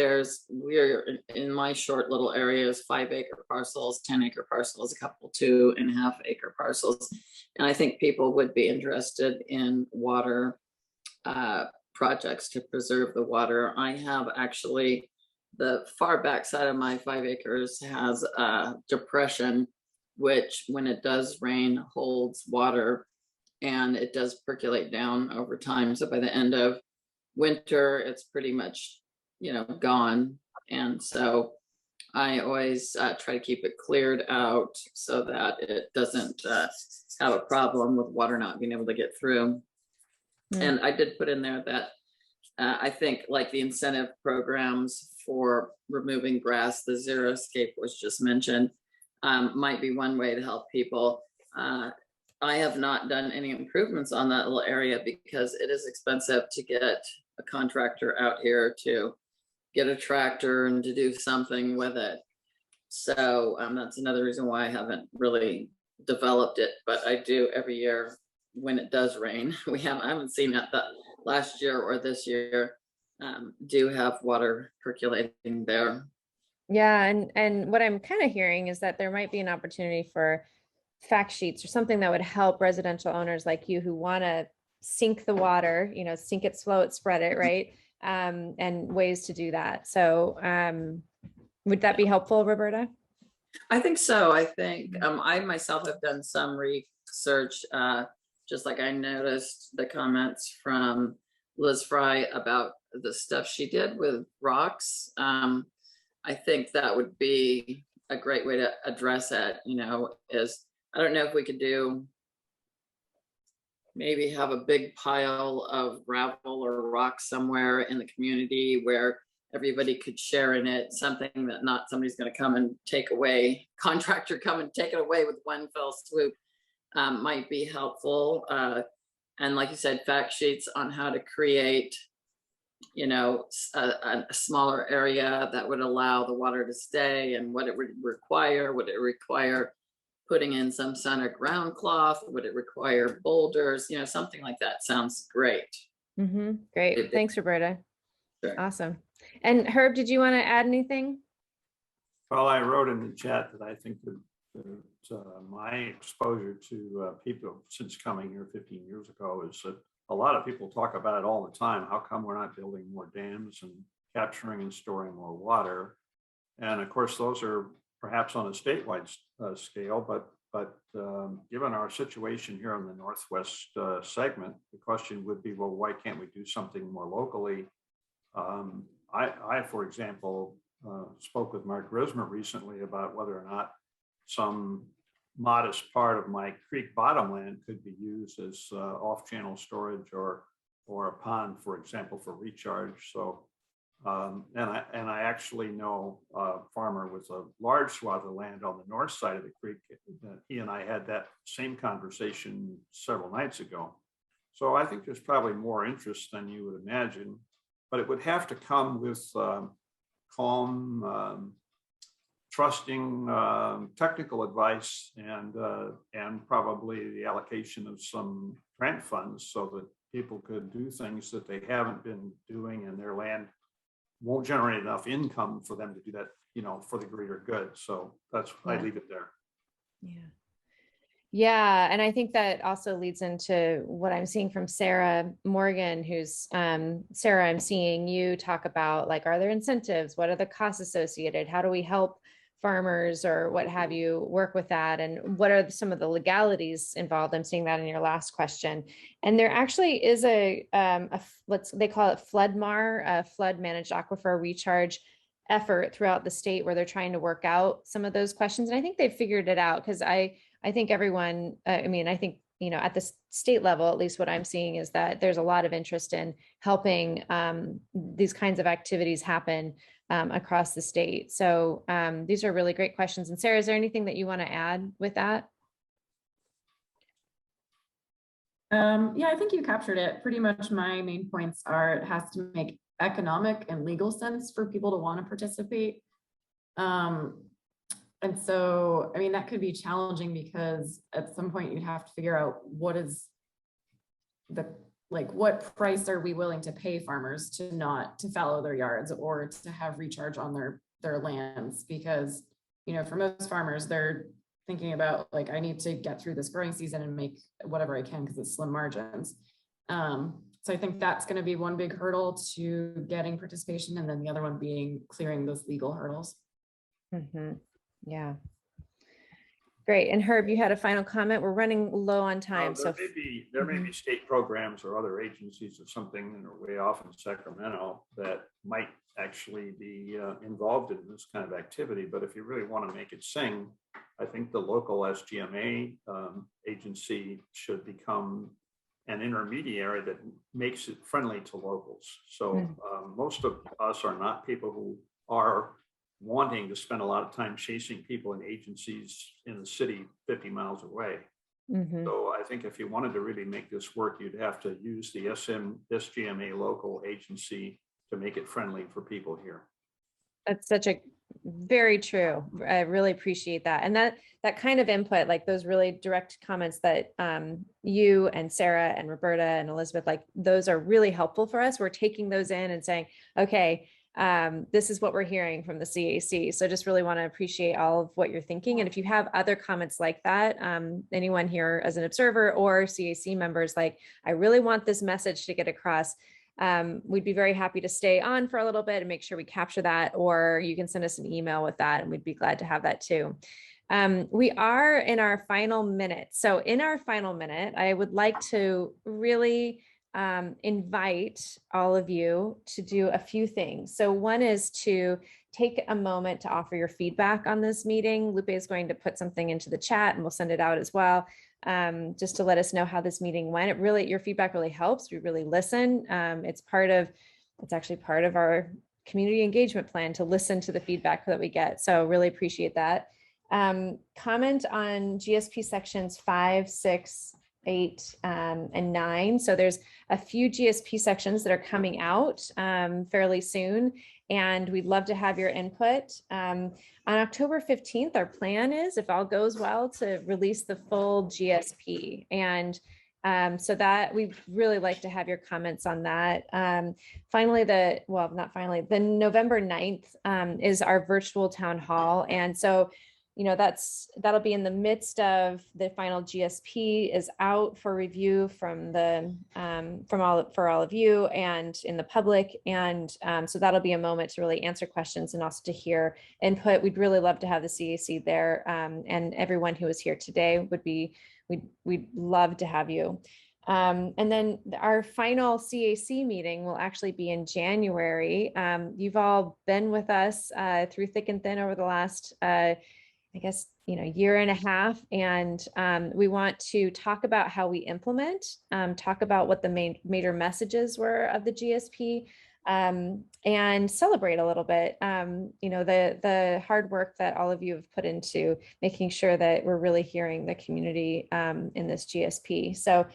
we're in my short little areas, 5-acre parcels, 10-acre parcels, a couple 2.5-acre parcels. And I think people would be interested in water projects to preserve the water. I have actually, the far back side of my 5 acres has a depression, which when it does rain holds water, and it does percolate down over time. So by the end of winter, it's pretty much gone. And so I always try to keep it cleared out so that it doesn't have a problem with water not being able to get through. And I did put in there that I think like the incentive programs for removing grass, the xeriscape was just mentioned, might be one way to help people. I have not done any improvements on that little area because it is expensive to get a contractor out here to get a tractor and to do something with it. So that's another reason why I haven't really developed it, but I do every year when it does rain. I haven't seen that last year or this year, do have water percolating there. Yeah, and what I'm kind of hearing is that there might be an opportunity for fact sheets or something that would help residential owners like you who want to sink the water, sink it, slow it, spread it, right? And ways to do that. So would that be helpful, Roberta? I think so. I think I myself have done some research, just like I noticed the comments from Liz Fry about the stuff she did with rocks. I think that would be a great way to address it, is I don't know if we could maybe have a big pile of gravel or rock somewhere in the community where everybody could share in it, something that not somebody's going to come and take away, contractor come and take it away with one fell swoop, might be helpful. And like you said, fact sheets on how to create, a smaller area that would allow the water to stay, and what it would require. Would it require putting in some center ground cloth? Would it require boulders? Something like that sounds great. Great. Thanks, Roberta. Sure. Awesome. And Herb, did you want to add anything? Well, I wrote in the chat that I think that my exposure to people since coming here 15 years ago is that a lot of people talk about it all the time. How come we're not building more dams and capturing and storing more water. And of course, those are perhaps on a statewide scale, but given our situation here in the Northwest segment, the question would be, well, why can't we do something more locally? I, for example, spoke with Mark Rismer recently about whether or not some modest part of my creek bottomland could be used as off-channel storage or a pond, for example, for recharge. So, and I actually know a farmer with a large swath of land on the north side of the creek. He and I had that same conversation several nights ago. So I think there's probably more interest than you would imagine, but it would have to come with calm, trusting technical advice and probably the allocation of some grant funds so that people could do things that they haven't been doing and their land won't generate enough income for them to do that, you know, for the greater good. So that's, I leave it there. Yeah. Yeah. And I think that also leads into what I'm seeing from Sarah Morgan, who's Sarah, I'm seeing you talk about, like, are there incentives? What are the costs associated? How do we help farmers or what have you work with that? And what are some of the legalities involved? I'm seeing that in your last question. And there actually is they call it FloodMAR, a flood managed aquifer recharge effort throughout the state where they're trying to work out some of those questions. And I think they've figured it out, because I think everyone, I think, you know, at the state level, at least what I'm seeing is that there's a lot of interest in helping these kinds of activities happen across the state. So these are really great questions. And Sarah, is there anything that you want to add with that? Yeah, I think you captured it. Pretty much my main points are it has to make economic and legal sense for people to want to participate. And so, I mean, that could be challenging because at some point you'd have to figure out what is what price are we willing to pay farmers to fallow their yards or to have recharge on their lands? Because, you know, for most farmers, they're thinking about, like, I need to get through this growing season and make whatever I can because it's slim margins. So I think that's going to be one big hurdle to getting participation. And then the other one being clearing those legal hurdles. Mm-hmm. Yeah. Great. And Herb, you had a final comment. We're running low on time. There may be state programs or other agencies or something that are way off in Sacramento that might actually be involved in this kind of activity. But if you really want to make it sing, I think the local SGMA agency should become an intermediary that makes it friendly to locals. So most of us are not people who are wanting to spend a lot of time chasing people in agencies in the city 50 miles away. So I think if you wanted to really make this work, you'd have to use the SGMA local agency to make it friendly for people here. That's very true. I really appreciate that. And that kind of input, like those really direct comments that you and Sarah and Roberta and Elizabeth, like, those are really helpful for us. We're taking those in and saying, okay, this is what we're hearing from the CAC. So just really want to appreciate all of what you're thinking. And if you have other comments like that, anyone here as an observer or CAC members, like, I really want this message to get across, we'd be very happy to stay on for a little bit and make sure we capture that, or you can send us an email with that and we'd be glad to have that too. We are in our final minute. So in our final minute, I would like to really invite all of you to do a few things. So one is to take a moment to offer your feedback on this meeting. Lupe is going to put something into the chat and we'll send it out as well, just to let us know how this meeting went. Your feedback really helps. We really listen. It's actually part of our community engagement plan to listen to the feedback that we get. So really appreciate that. Comment on GSP sections 5, 6, 8, and 9. So there's a few GSP sections that are coming out fairly soon, and we'd love to have your input. On October 15th, our plan is, if all goes well, to release the full GSP. And so that we'd really like to have your comments on that. Finally, the November 9th is our virtual town hall. And so that'll be in the midst of the final GSP is out for review from for all of you and in the public. And so that'll be a moment to really answer questions and also to hear input. We'd really love to have the CAC there, and everyone who is here today we'd love to have you. And then our final CAC meeting will actually be in January. You've all been with us through thick and thin over the last, I guess, year and a half. And we want to talk about how we implement, talk about what the major messages were of the GSP, and celebrate a little bit, the hard work that all of you have put into making sure that we're really hearing the community in this GSP. So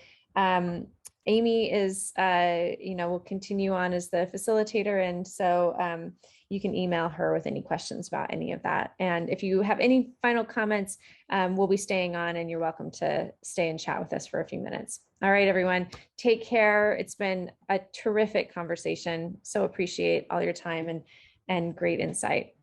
Amy is, will continue on as the facilitator. And so you can email her with any questions about any of that. And if you have any final comments, we'll be staying on, and you're welcome to stay and chat with us for a few minutes. All right, everyone, take care. It's been a terrific conversation. So appreciate all your time and great insight.